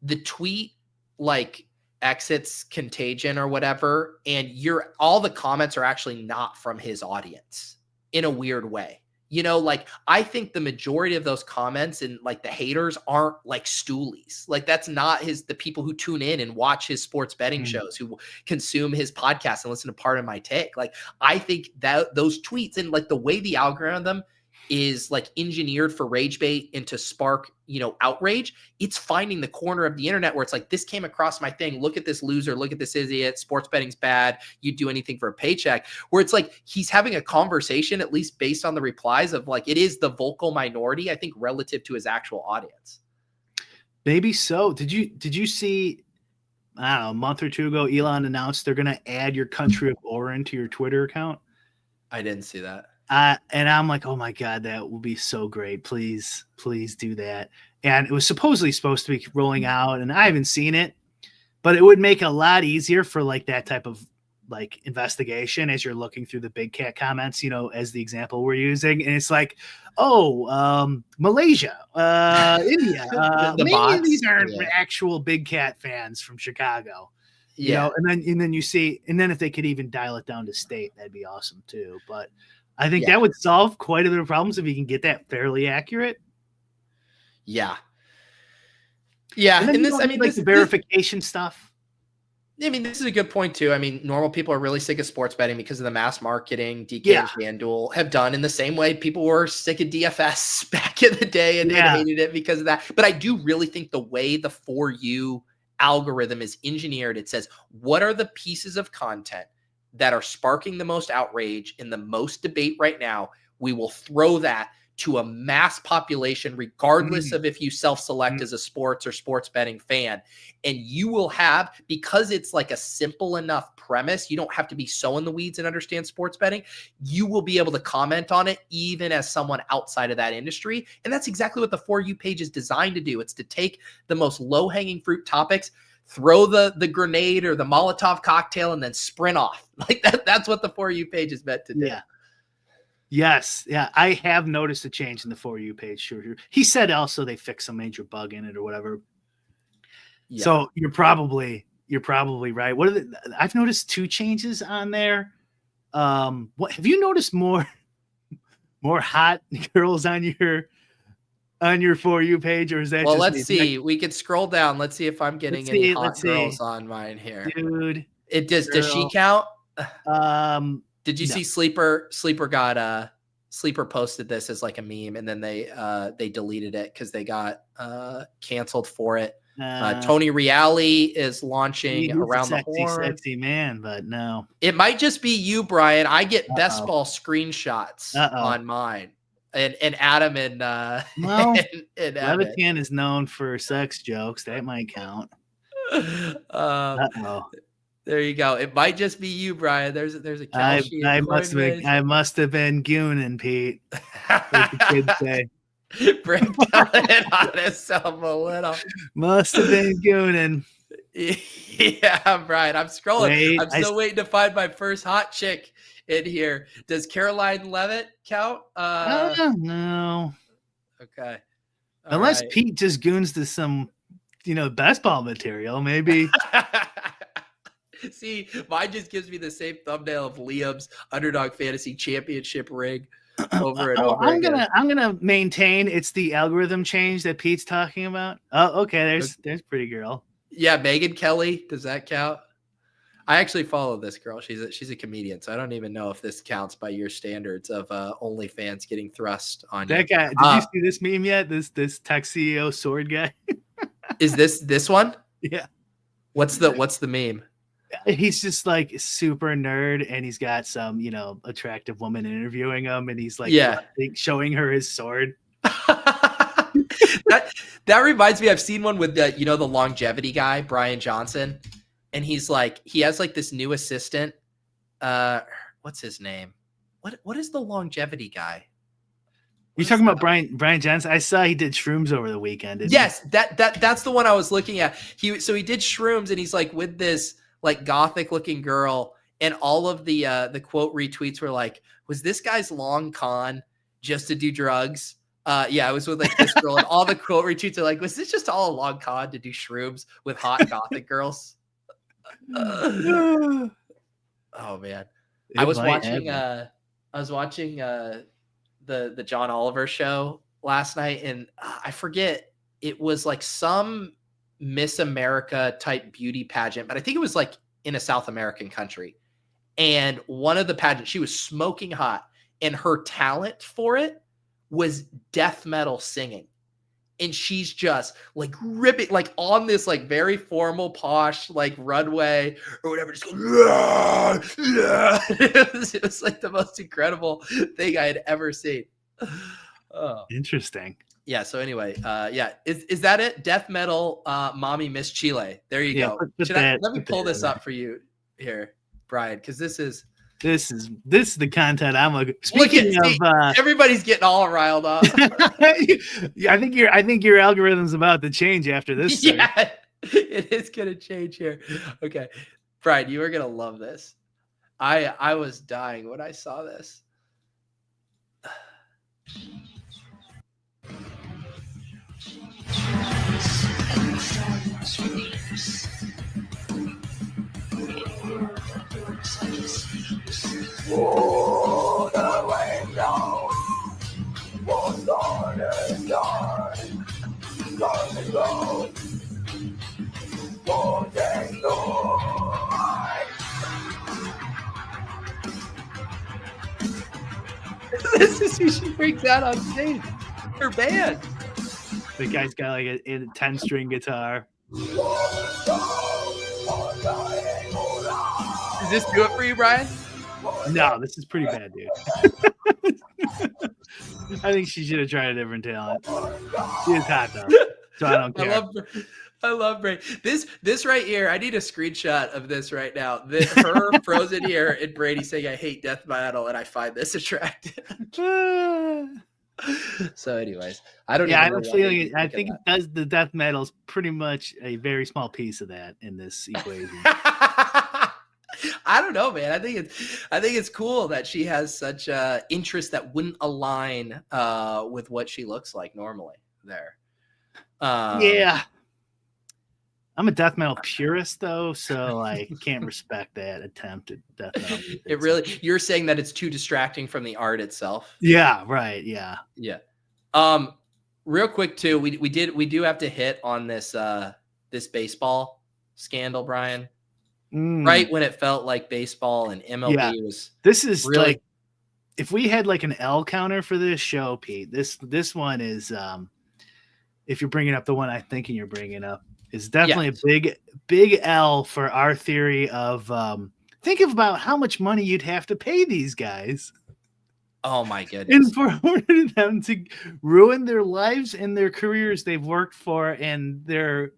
the tweet like exits contagion or whatever, and all the comments are actually not from his audience in a weird way. Like I think the majority of those comments and like the haters aren't like stoolies. Like that's not the people who tune in and watch his sports betting shows, who consume his podcast and listen to Part of My Take. Like I think that those tweets and like the way the algorithm is like engineered for rage bait and to spark, outrage, it's finding the corner of the internet where it's like, this came across my thing. Look at this loser. Look at this idiot. Sports betting's bad. You'd do anything for a paycheck. Where it's like, he's having a conversation, at least based on the replies of like, it is the vocal minority, I think, relative to his actual audience. Maybe so. Did you see, I don't know, a month or two ago, Elon announced they're going to add your country of origin to your Twitter account? I didn't see that. And I'm like, oh my God, that will be so great. Please do that. And it was supposedly supposed to be rolling out, and I haven't seen it, but it would make it a lot easier for like that type of like investigation as you're looking through the big cat comments, as the example we're using. And it's like, Malaysia, India, maybe bots. These aren't actual big cat fans from Chicago. And then you see, and then if they could even dial it down to state, that'd be awesome too. But I think that would solve quite a bit of problems if you can get that fairly accurate. Yeah. Yeah. And this, the verification stuff. I mean, this is a good point too. I mean, normal people are really sick of sports betting because of the mass marketing DK and FanDuel have done in the same way people were sick of DFS back in the day and hated it because of that. But I do really think the way the For You algorithm is engineered, it says, what are the pieces of content that are sparking the most outrage in the most debate right now? We will throw that to a mass population, regardless of if you self-select as a sports or sports betting fan. And you will have, because it's like a simple enough premise, you don't have to be so in the weeds and understand sports betting. You will be able to comment on it even as someone outside of that industry. And that's exactly what the For You page is designed to do. It's to take the most low-hanging fruit topics, throw the grenade or the Molotov cocktail, and then sprint off. Like that's what the For You page is meant to do. Yeah. Yes. Yeah. I have noticed a change in the For You page. Sure. He said also they fixed some major bug in it or whatever. Yeah. So you're probably right. I've noticed 2 changes on there. What have you noticed more hot girls on your For You page, or is that? Well, let's see. We could scroll down. Let's see if I'm getting any hot girls on mine here. Dude, does she count? Did you see Sleeper got Sleeper posted this as like a meme, and then they deleted it because they got canceled for it. Tony Reale is launching Around the Horn. Sexy man, but no. It might just be you, Brian. I get best ball screenshots on mine. And Adam and and Levitan is known for sex jokes. That might count. There you go. It might just be you, Brian. There's a I must have been gooning, Pete. What the kids say. Break down it on himself a little. Must have been gooning. Yeah, Brian. I'm scrolling. I'm still waiting to find my first hot chick in here. Does Caroline Levitt count? No. Okay. Unless right. Pete just goons to some, baseball material, maybe. See, mine just gives me the same thumbnail of Liam's Underdog Fantasy Championship ring over and over again. I'm gonna maintain it's the algorithm change that Pete's talking about. Oh, okay. There's pretty girl. Yeah, Megan Kelly. Does that count? I actually follow this girl. She's a comedian, so I don't even know if this counts by your standards of OnlyFans getting thrust on That you. guy. Did you see this meme yet? This tech CEO sword guy. Is this one? Yeah. What's the meme? He's just like super nerd, and he's got some attractive woman interviewing him, and he's like showing her his sword. that reminds me. I've seen one with the the longevity guy, Brian Johnson. And he has like this new assistant. What's his name? What is the longevity guy? You talking about Brian Johnson? I saw he did shrooms over the weekend. Yes, that's the one I was looking at. He did shrooms, and he's like with this like gothic looking girl, and all of the quote retweets were like, "Was this guy's long con just to do drugs?" Yeah, I was with like this girl, and all the quote retweets are like, "Was this just all a long con to do shrooms with hot gothic girls?" Oh man, I was watching the John Oliver show last night, and I forget, it was like some Miss America type beauty pageant, but I think it was like in a South American country. And one of the pageants, she was smoking hot, and her talent for it was death metal singing. And she's just like ripping, like on this like very formal, posh like runway or whatever. Just going, it was like the most incredible thing I had ever seen. Oh, interesting. Yeah. So anyway, yeah, is that it? Death metal, mommy Miss Chile. There you go. Let me pull this up for you here, Brian, because this is the content I'm looking. Speaking of, everybody's getting all riled up. I think your algorithm's about to change after this. Yeah, it is gonna change here. Okay, Brian, you are gonna love this. I was dying when I saw this. Oh, the window was on and dark. Go. This is who she brings out on stage. Her band. The guy's got like a 10-string guitar. Does this do it for you, Brian? No, this is pretty bad, dude. I think she should have tried a different talent. She is hot though, so I don't care. I love Brady. This right here, I need a screenshot of this right now. Her frozen here and Brady saying, "I hate death metal," and I find this attractive. So, anyways, I don't. Yeah, I have a feeling. I think it does. The death metal is pretty much a very small piece of that in this equation. I don't know, man. I think it's cool that she has such interest that wouldn't align with what she looks like normally. There. Yeah. I'm a death metal purist, though, so I can't respect that attempt at death metal. It really, you're saying that it's too distracting from the art itself. Yeah, right. Yeah. Yeah. Real quick too, we do have to hit on this this baseball scandal, Brian. Right when it felt like baseball and MLB was. This is really, like, if we had like an L counter for this show, Pete. This one is, if you're bringing up the one I'm thinking you're bringing up. Is definitely a big L for our theory of think about how much money you'd have to pay these guys. Oh my goodness. And for them to ruin their lives and their careers they've worked for and their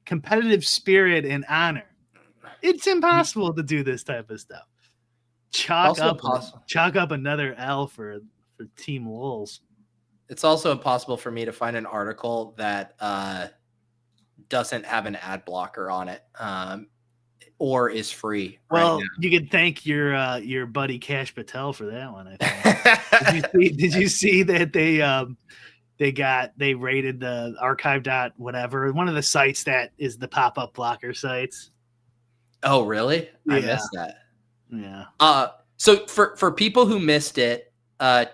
competitive spirit and honor. It's impossible to do this type of stuff. Chalk up another L for Team Lulz. It's also impossible for me to find an article that doesn't have an ad blocker on it, or is free. Well, you could thank your buddy Cash Patel for that one. I think. Did you see that they rated the archive dot whatever, one of the sites that is the pop-up blocker sites. Oh, really? I Yeah. missed that. Yeah. So for people who missed it,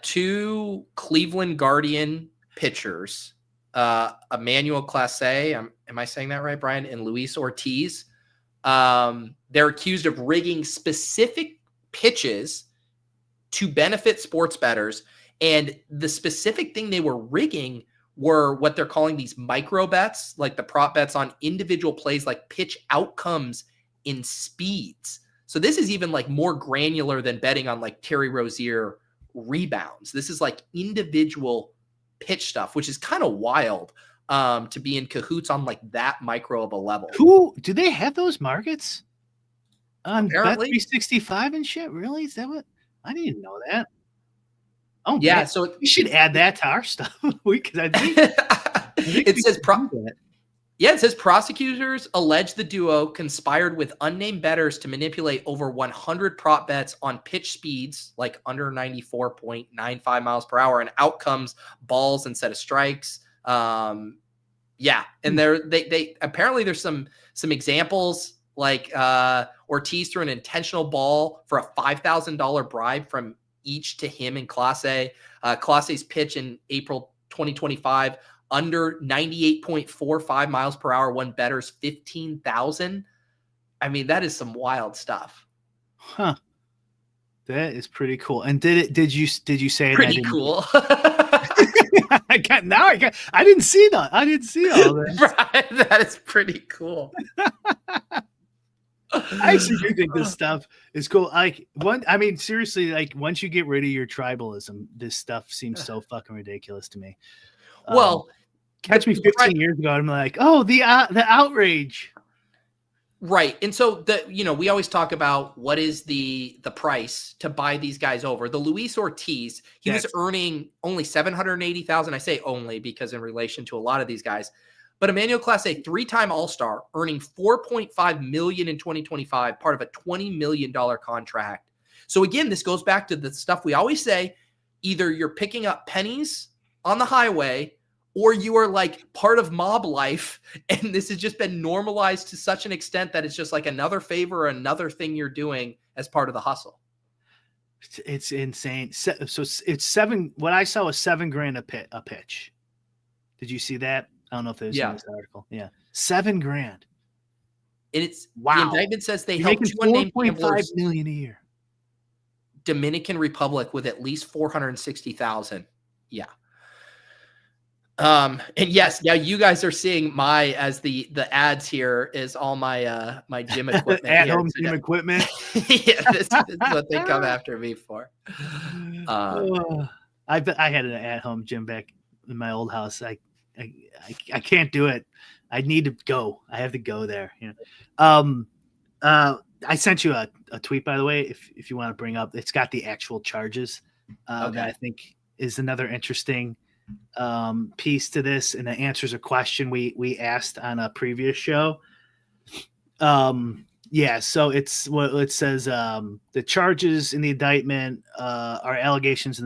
2 Cleveland Guardian pitchers, Emmanuel Clase, am I saying that right, Brian? And Luis Ortiz, they're accused of rigging specific pitches to benefit sports bettors. And the specific thing they were rigging were what they're calling these micro bets, like the prop bets on individual plays, like pitch outcomes in speeds. So this is even like more granular than betting on like Terry Rozier rebounds. This is like individual pitch stuff, which is kind of wild to be in cahoots on like that micro of a level. Who do they have those markets on Apparently. Bet365 and shit? Really? Is that what? I didn't know that. Oh yeah, man. so we should add that to our stuff. I think it says it says prosecutors allege the duo conspired with unnamed bettors to manipulate over 100 prop bets on pitch speeds, like under 94.95 miles per hour, and outcomes, balls instead of strikes. And they apparently there's some examples, like Ortiz threw an intentional ball for a $5,000 bribe from each to him and Clase. Clase's pitch in April 2025 under 98.45 miles per hour won bettors $15,000. I mean, that is some wild stuff. Huh. That is pretty cool. And did you say pretty that cool? I didn't see that. I didn't see all this. Right, that is pretty cool. I actually do think this stuff is cool. Seriously, like once you get rid of your tribalism, this stuff seems so fucking ridiculous to me. Well, catch me 15 years ago, I'm like, oh, the outrage. Right. And so we always talk about what is the price to buy these guys over. The Luis Ortiz, he was earning only $780,000. I say only because in relation to a lot of these guys. But Emmanuel Clase, 3-time All-Star, earning $4.5 million in 2025, part of a $20 million contract. So again, this goes back to the stuff we always say: either you're picking up pennies on the highway, or you are like part of mob life, and this has just been normalized to such an extent that it's just like another favor or another thing you're doing as part of the hustle. It's insane. So it's $7. What I saw was $7,000 a pitch. Did you see that? I don't know if there's in this article. Yeah, $7,000. And it's wow. The indictment says they You're helped making 2 unnamed gamblers, $4.5 million a year. Dominican Republic, with at least 460,000. Yeah. And yes, now you guys are seeing the ads here is all my my gym equipment. At home gym equipment. Yeah, this is what they come after me for. I had an at home gym back in my old house. I can't do it. I need to go. I have to go there. I sent you a tweet, by the way, if you want to bring up. It's got the actual charges that I think is another interesting piece to this, and it answers a question we asked on a previous show. So it's what it says. The charges in the indictment are allegations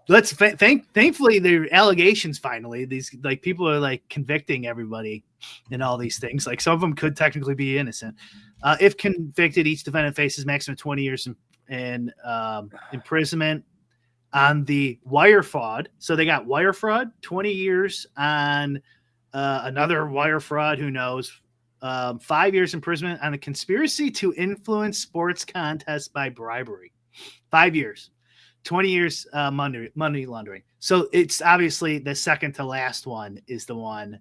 thankfully they're allegations. Finally, these like people are like convicting everybody in all these things. Like some of them could technically be innocent. If convicted, each defendant faces maximum 20 years in imprisonment on the wire fraud. So they got wire fraud, 20 years on another wire fraud. Who knows? 5 years imprisonment on a conspiracy to influence sports contests by bribery. 5 years, 20 years money laundering. So it's obviously the second to last one is the one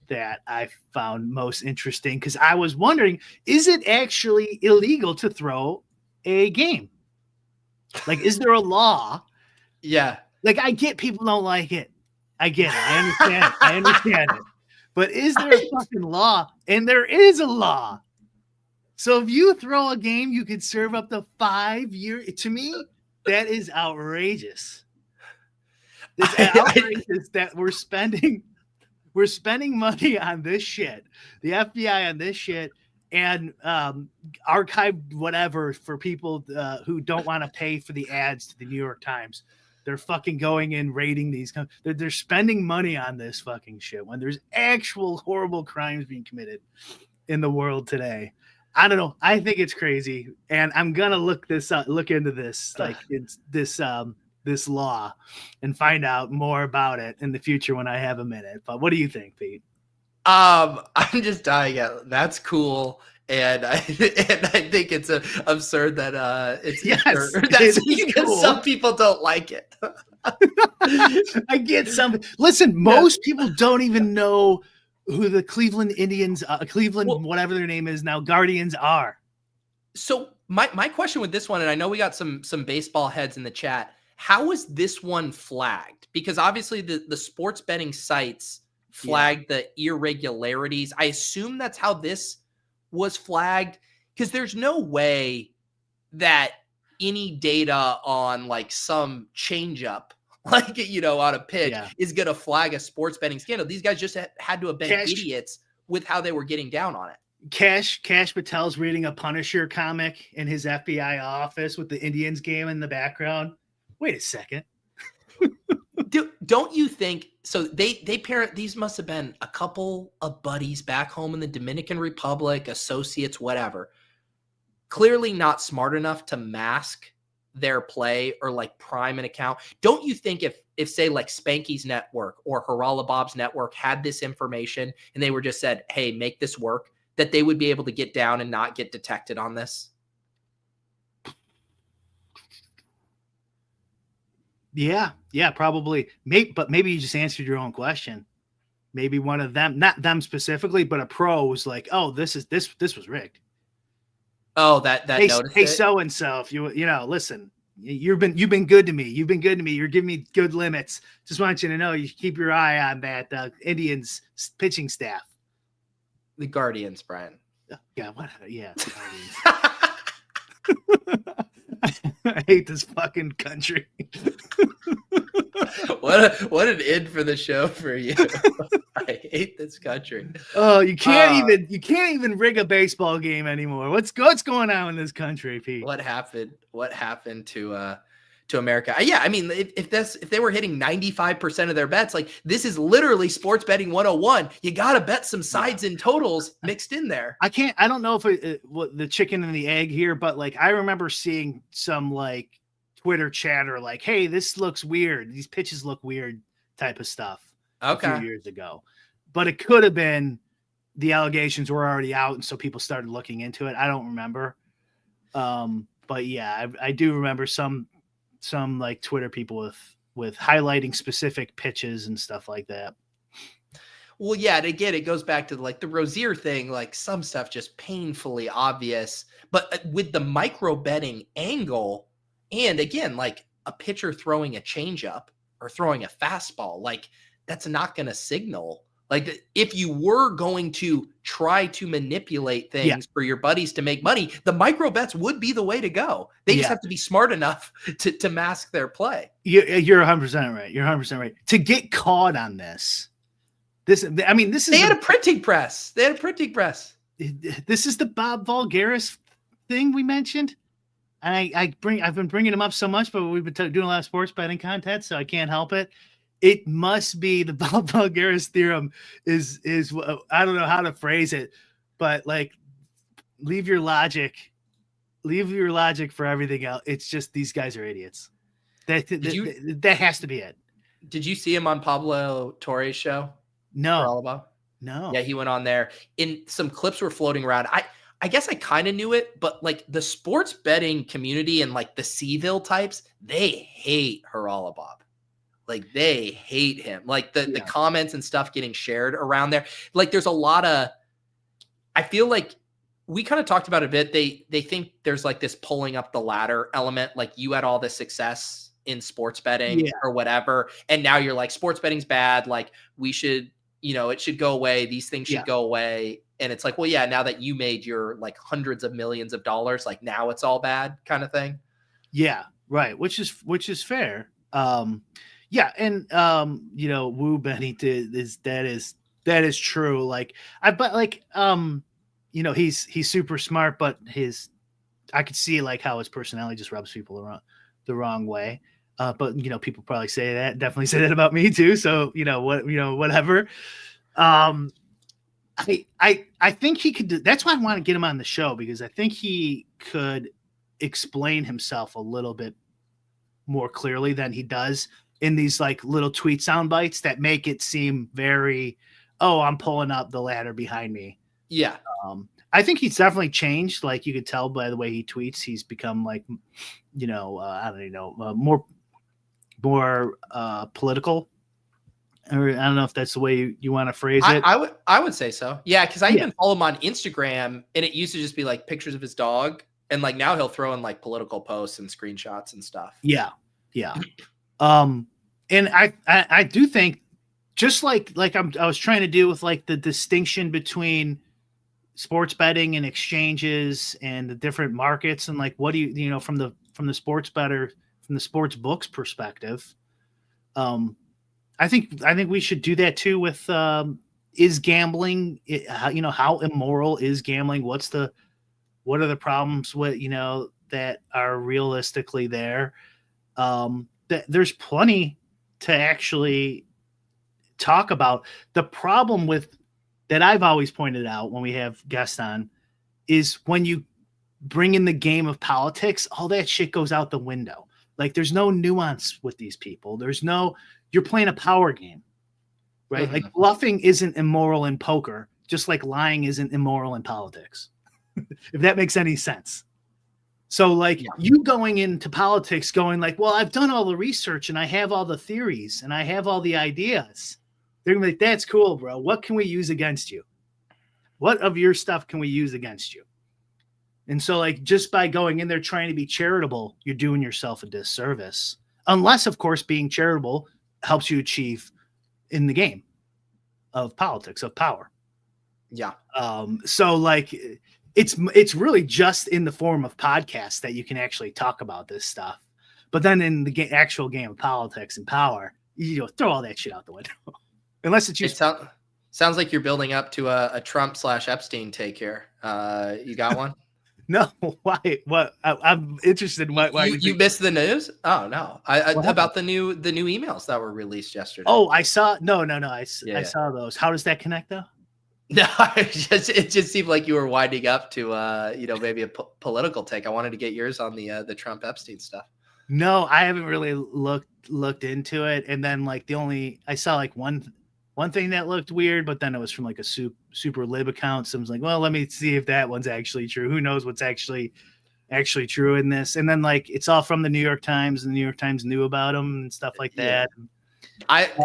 that I found most interesting, because I was wondering, is it actually illegal to throw a game? Like, is there a law? Yeah. Like, I get people don't like it. I get it. I understand it. But is there a fucking law? And there is a law. So if you throw a game, you could serve up to 5 years. To me, that is outrageous. It's outrageous that we're spending money on this shit. The FBI on this shit, and archive whatever for people who don't want to pay for the ads to the New York Times. They're fucking going in raiding these. They're spending money on this fucking shit when there's actual horrible crimes being committed in the world today. I don't know. I think it's crazy, and I'm gonna look into this, like it's this law, and find out more about it in the future when I have a minute. But what do you think, Pete? I'm just dying at that's cool. And I think it's absurd that it's because cool. Some people don't like it. I get some. Listen, most people don't even know who the Cleveland Indians, whatever their name is now, Guardians are. So my question with this one, and I know we got some baseball heads in the chat. How was this one flagged? Because obviously the sports betting sites flagged the irregularities. I assume that's how this was flagged, because there's no way that any data on like some changeup, like, on a pitch is going to flag a sports betting scandal. These guys just had to have been idiots with how they were getting down on it. Cash Patel's reading a Punisher comic in his FBI office with the Indians game in the background. Wait a second. Don't you think so? These must have been a couple of buddies back home in the Dominican Republic, associates, whatever. Clearly not smart enough to mask their play or like prime an account. Don't you think if say like Spanky's network or Haralabob's network had this information and they were just said, hey, make this work, that they would be able to get down and not get detected on this? Yeah, probably. But maybe you just answered your own question. Maybe one of them, not them specifically, but a pro was like, "Oh, this was rigged." Oh, that noticed. Hey, so and so, if you listen, you've been good to me. You've been good to me. You're giving me good limits. Just want you to know, you keep your eye on that Indians pitching staff. The Guardians, Brian. Yeah, what? Yeah, the Guardians. I hate this fucking country. What an end for the show for you. I hate this country. Oh, you can't even rig a baseball game anymore. What's going on in this country, Pete? What happened to America? Yeah, I mean, if they were hitting 95% of their bets, like this is literally sports betting 101. You got to bet some sides and totals mixed in there. I don't know if the chicken and the egg here, but like I remember seeing some like Twitter chatter like, hey, this looks weird. These pitches look weird type of stuff a few years ago. But it could have been the allegations were already out, and so people started looking into it. I don't remember. But yeah, I do remember some like Twitter people with highlighting specific pitches and stuff like that. Well, yeah, and again, it goes back to like the Rozier thing, like some stuff just painfully obvious, but with the micro betting angle, and again, like a pitcher throwing a changeup or throwing a fastball, like that's not going to signal. Like if you were going to try to manipulate things for your buddies to make money, the micro bets would be the way to go. They just have to be smart enough to mask their play. You're 100% right. You're 100% right. To get caught on this is they had a printing press. This is the Bob Vulgaris thing we mentioned. And I've been bringing him up so much, but we've been doing a lot of sports betting content, so I can't help it. It must be the Bob Vulgaris theorem is I don't know how to phrase it, but like leave your logic for everything else. It's just these guys are idiots. That has to be it. Did you see him on Pablo Torre's show? No. Yeah, he went on there. In some clips were floating around. I guess I kind of knew it, but like the sports betting community and like the Seville types, they hate Haralabob. Like they hate him. Like the comments and stuff getting shared around there. Like there's a lot of, I feel like we kind of talked about it a bit. They think there's like this pulling up the ladder element. Like you had all this success in sports betting or whatever. And now you're like, sports betting's bad. Like we should, it should go away. These things should go away. And it's like, well, yeah, now that you made your like hundreds of millions of dollars, like now it's all bad kind of thing. Yeah, right. Which is fair. Yeah, and Woo Benny that is true. Like he's super smart, but I could see like how his personality just rubs people the wrong way. But people probably definitely say that about me too. So whatever. I think he could do. That's why I want to get him on the show, because I think he could explain himself a little bit more clearly than he does in these like little tweet sound bites that make it seem very, oh, I'm pulling up the ladder behind me. Yeah. I think he's definitely changed. Like you could tell by the way he tweets, he's become like, I don't know, more political. Or I don't know if that's the way you want to phrase it. I would say so. Yeah, because I even follow him on Instagram, and it used to just be like pictures of his dog, and like now he'll throw in like political posts and screenshots and stuff. Yeah. And I do think, just like I was trying to do with like the distinction between sports betting and exchanges and the different markets, and like what do you from the sports bettor, from the sports books perspective. I think we should do that too with is gambling, how immoral is gambling? What are the problems with that are realistically there? There's plenty to actually talk about. The problem with that I've always pointed out when we have guests on is when you bring in the game of politics, all that shit goes out the window. Like there's no nuance with these people. You're playing a power game, right? Mm-hmm. Like bluffing isn't immoral in poker, just like lying isn't immoral in politics, if that makes any sense. So like you going into politics going like, well, I've done all the research and I have all the theories and I have all the ideas. They're gonna be like, that's cool, bro. What can we use against you? What of your stuff can we use against you? And so like just by going in there trying to be charitable, you're doing yourself a disservice. Unless, of course, being charitable helps you achieve in the game of politics, of power. Yeah. So like it's really just in the form of podcasts that you can actually talk about this stuff. But then in the actual game of politics and power, throw all that shit out the window. Unless it's used. Sounds like you're building up to a Trump/Epstein take here. You got one? No, why? What? I'm interested in why you missed the news? Oh no, about the new emails that were released yesterday. Oh, I saw. No. I saw those. How does that connect though? No, it just seemed like you were winding up to maybe a political take. I wanted to get yours on the Trump Epstein stuff. No, I haven't really looked into it, and then like I saw like one thing that looked weird, but then it was from like a super lib account. So I was like, well, let me see if that one's actually true. Who knows what's actually true in this? And then like it's all from the New York Times, and the New York Times knew about them and stuff like that.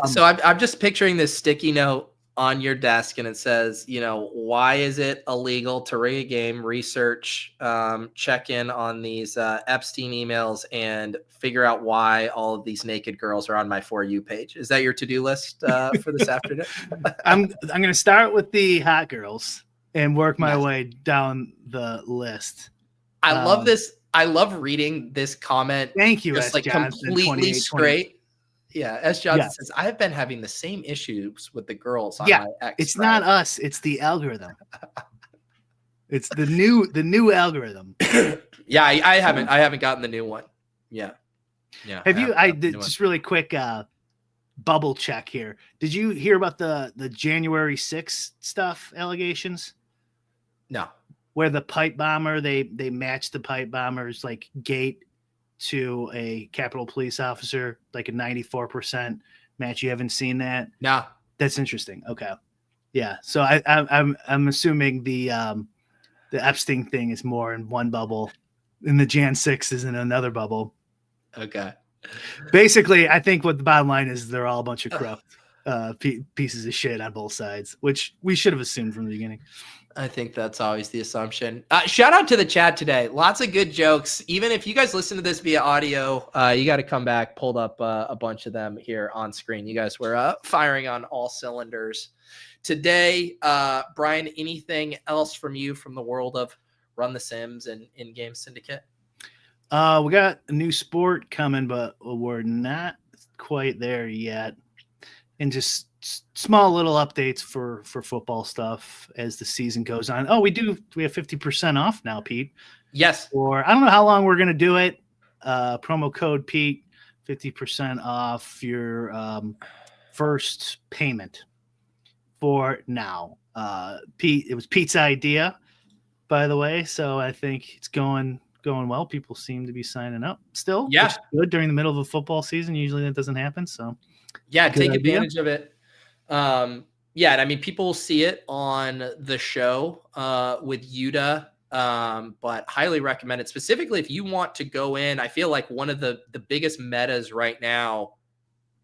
So I'm just picturing this sticky note on your desk, and it says, why is it illegal to rig a game? Research, check in on these Epstein emails, and figure out why all of these naked girls are on my For You page. Is that your to-do list for this afternoon? I'm going to start with the hot girls and work my way down the list. I love this. I love reading this comment. Thank you. Just like completely straight. Yeah, S. Johnson says, I have been having the same issues with the girls on my ex. It's not us, it's the algorithm. It's the new algorithm. Yeah, I haven't gotten the new one. Yeah. Have you? I did just really quick bubble check here. Did you hear about the January 6th stuff allegations? No. Where the pipe bomber, they matched the pipe bomber's like gait to a Capitol Police officer, like a 94% match. You haven't seen that? No. That's interesting. Okay. Yeah. So I'm assuming the Epstein thing is more in one bubble, and the Jan 6 is in another bubble. Okay. Basically, I think what the bottom line is, they're all a bunch of corrupt pieces of shit on both sides, which we should have assumed from the beginning. I think that's always the assumption. Shout out to the chat today. Lots of good jokes. Even if you guys listen to this via audio, you got to come back, pulled up a bunch of them here on screen. You guys were firing on all cylinders today. Brian, anything else from you from the world of Run the Sims and In-Game Syndicate? We got a new sport coming, but we're not quite there yet. And just small little updates for football stuff as the season goes on. Oh, we have 50% off now, Pete. Yes. Or I don't know how long we're going to do it. Promo code Pete 50% off your first payment for now. Pete, it was Pete's idea, by the way, so I think it's going well. People seem to be signing up still, Yeah. which is good during the middle of the football season. Usually that doesn't happen, so yeah, good take idea. advantage of it. Yeah, and I mean, people will see it on the show with Yuta, but highly recommend it. Specifically, if you want to go in, I feel like one of the biggest metas right now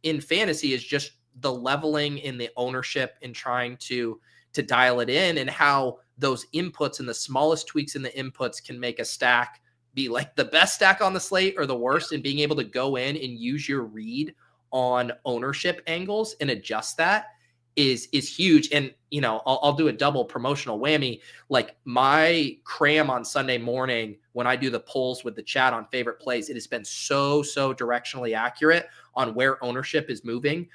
in fantasy is just the leveling in the ownership and trying to dial it in, and how those inputs and the smallest tweaks in the inputs can make a stack be like the best stack on the slate or the worst, and being able to go in and use your read on ownership angles and adjust that is huge. And I'll do a double promotional whammy. Like my cram on Sunday morning when I do the polls with the chat on favorite plays, it has been so directionally accurate on where ownership is moving,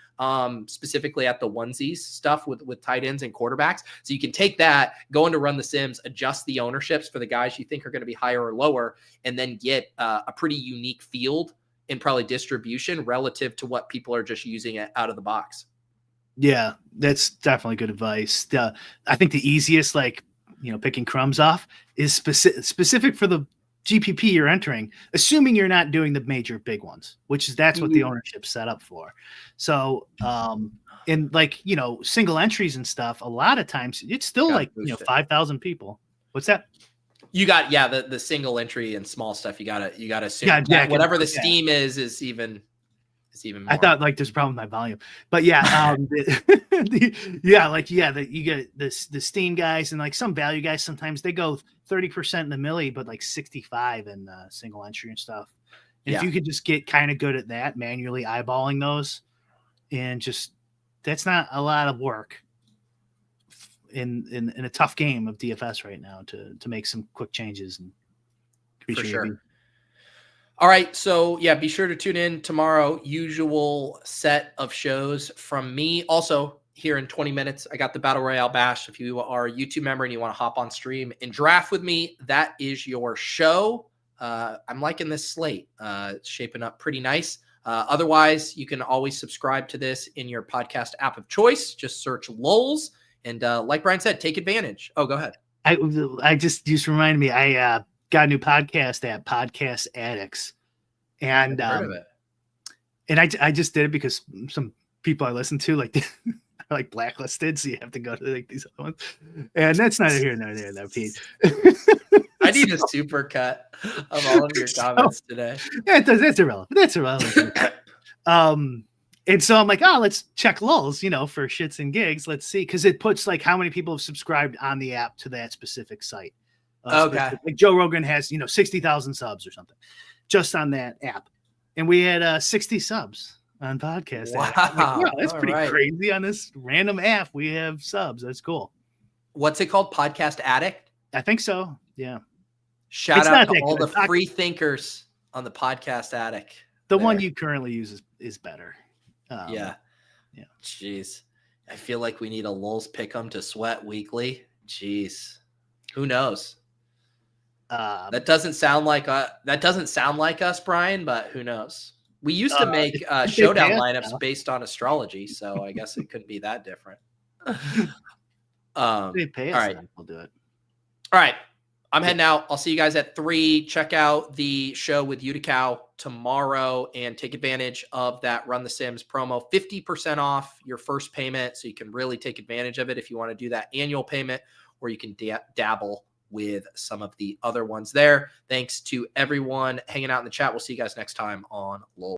specifically at the onesies stuff with tight ends and quarterbacks. So you can take that, go into Run the Sims, adjust the ownerships for the guys you think are going to be higher or lower, and then get a pretty unique field and probably distribution relative to what people are just using it out of the box. Yeah, that's definitely good advice. I think the easiest, picking crumbs off is specific for the GPP you're entering, assuming you're not doing the major big ones, that's what the ownership's set up for. So, in single entries and stuff, a lot of times it's still 5,000 people. What's that? You got the single entry and small stuff. You gotta assume whatever the Steam is even more. I thought there's a problem with my volume, but yeah, you get the Steam guys and some value guys. Sometimes they go 30% in the milli, but 65 in single entry and stuff. And if you could just get kind of good at that, manually eyeballing those, and just that's not a lot of work in a tough game of DFS right now to make some quick changes and for sure. All right. So yeah, be sure to tune in tomorrow. Usual set of shows from me. Also here in 20 minutes, I got the Battle Royale Bash. If you are a YouTube member and you want to hop on stream and draft with me, that is your show. I'm liking this slate. It's shaping up pretty nice. Otherwise, you can always subscribe to this in your podcast app of choice. Just search Lulz. And like Brian said, take advantage. Oh, go ahead. I just reminded me, I got a new podcast app, Podcast Addicts, and heard of it. And I just did it because some people I listen to are blacklisted, so you have to go to these other ones, and that's neither here nor there, though, Pete. I need a super cut of all of your comments today. Yeah, that's irrelevant. That's irrelevant. And so I'm let's check Lulz, for shits and gigs. Let's see, because it puts how many people have subscribed on the app to that specific site. Okay. Joe Rogan has 60,000 subs or something just on that app, and we had 60 subs on podcast. Wow, that's pretty crazy. On this random app we have subs. That's cool. What's it called? Podcast Addict? I think so. Yeah. Shout out to all the free thinkers on the Podcast Addict. The one you currently use is better. Yeah. Jeez, I feel like we need a Lulz pick'em to sweat weekly. Jeez, who knows? That doesn't sound like us, Brian. But who knows? We used to make showdown lineups based on astrology, so I guess it couldn't be that different. They pay us, all right, we'll do it. All right, I'm heading out. I'll see you guys at 3. Check out the show with Uticow tomorrow and take advantage of that Run the Sims promo. 50% off your first payment, so you can really take advantage of it if you want to do that annual payment, or you can dabble with some of the other ones there. Thanks to everyone hanging out in the chat. We'll see you guys next time on Lulz.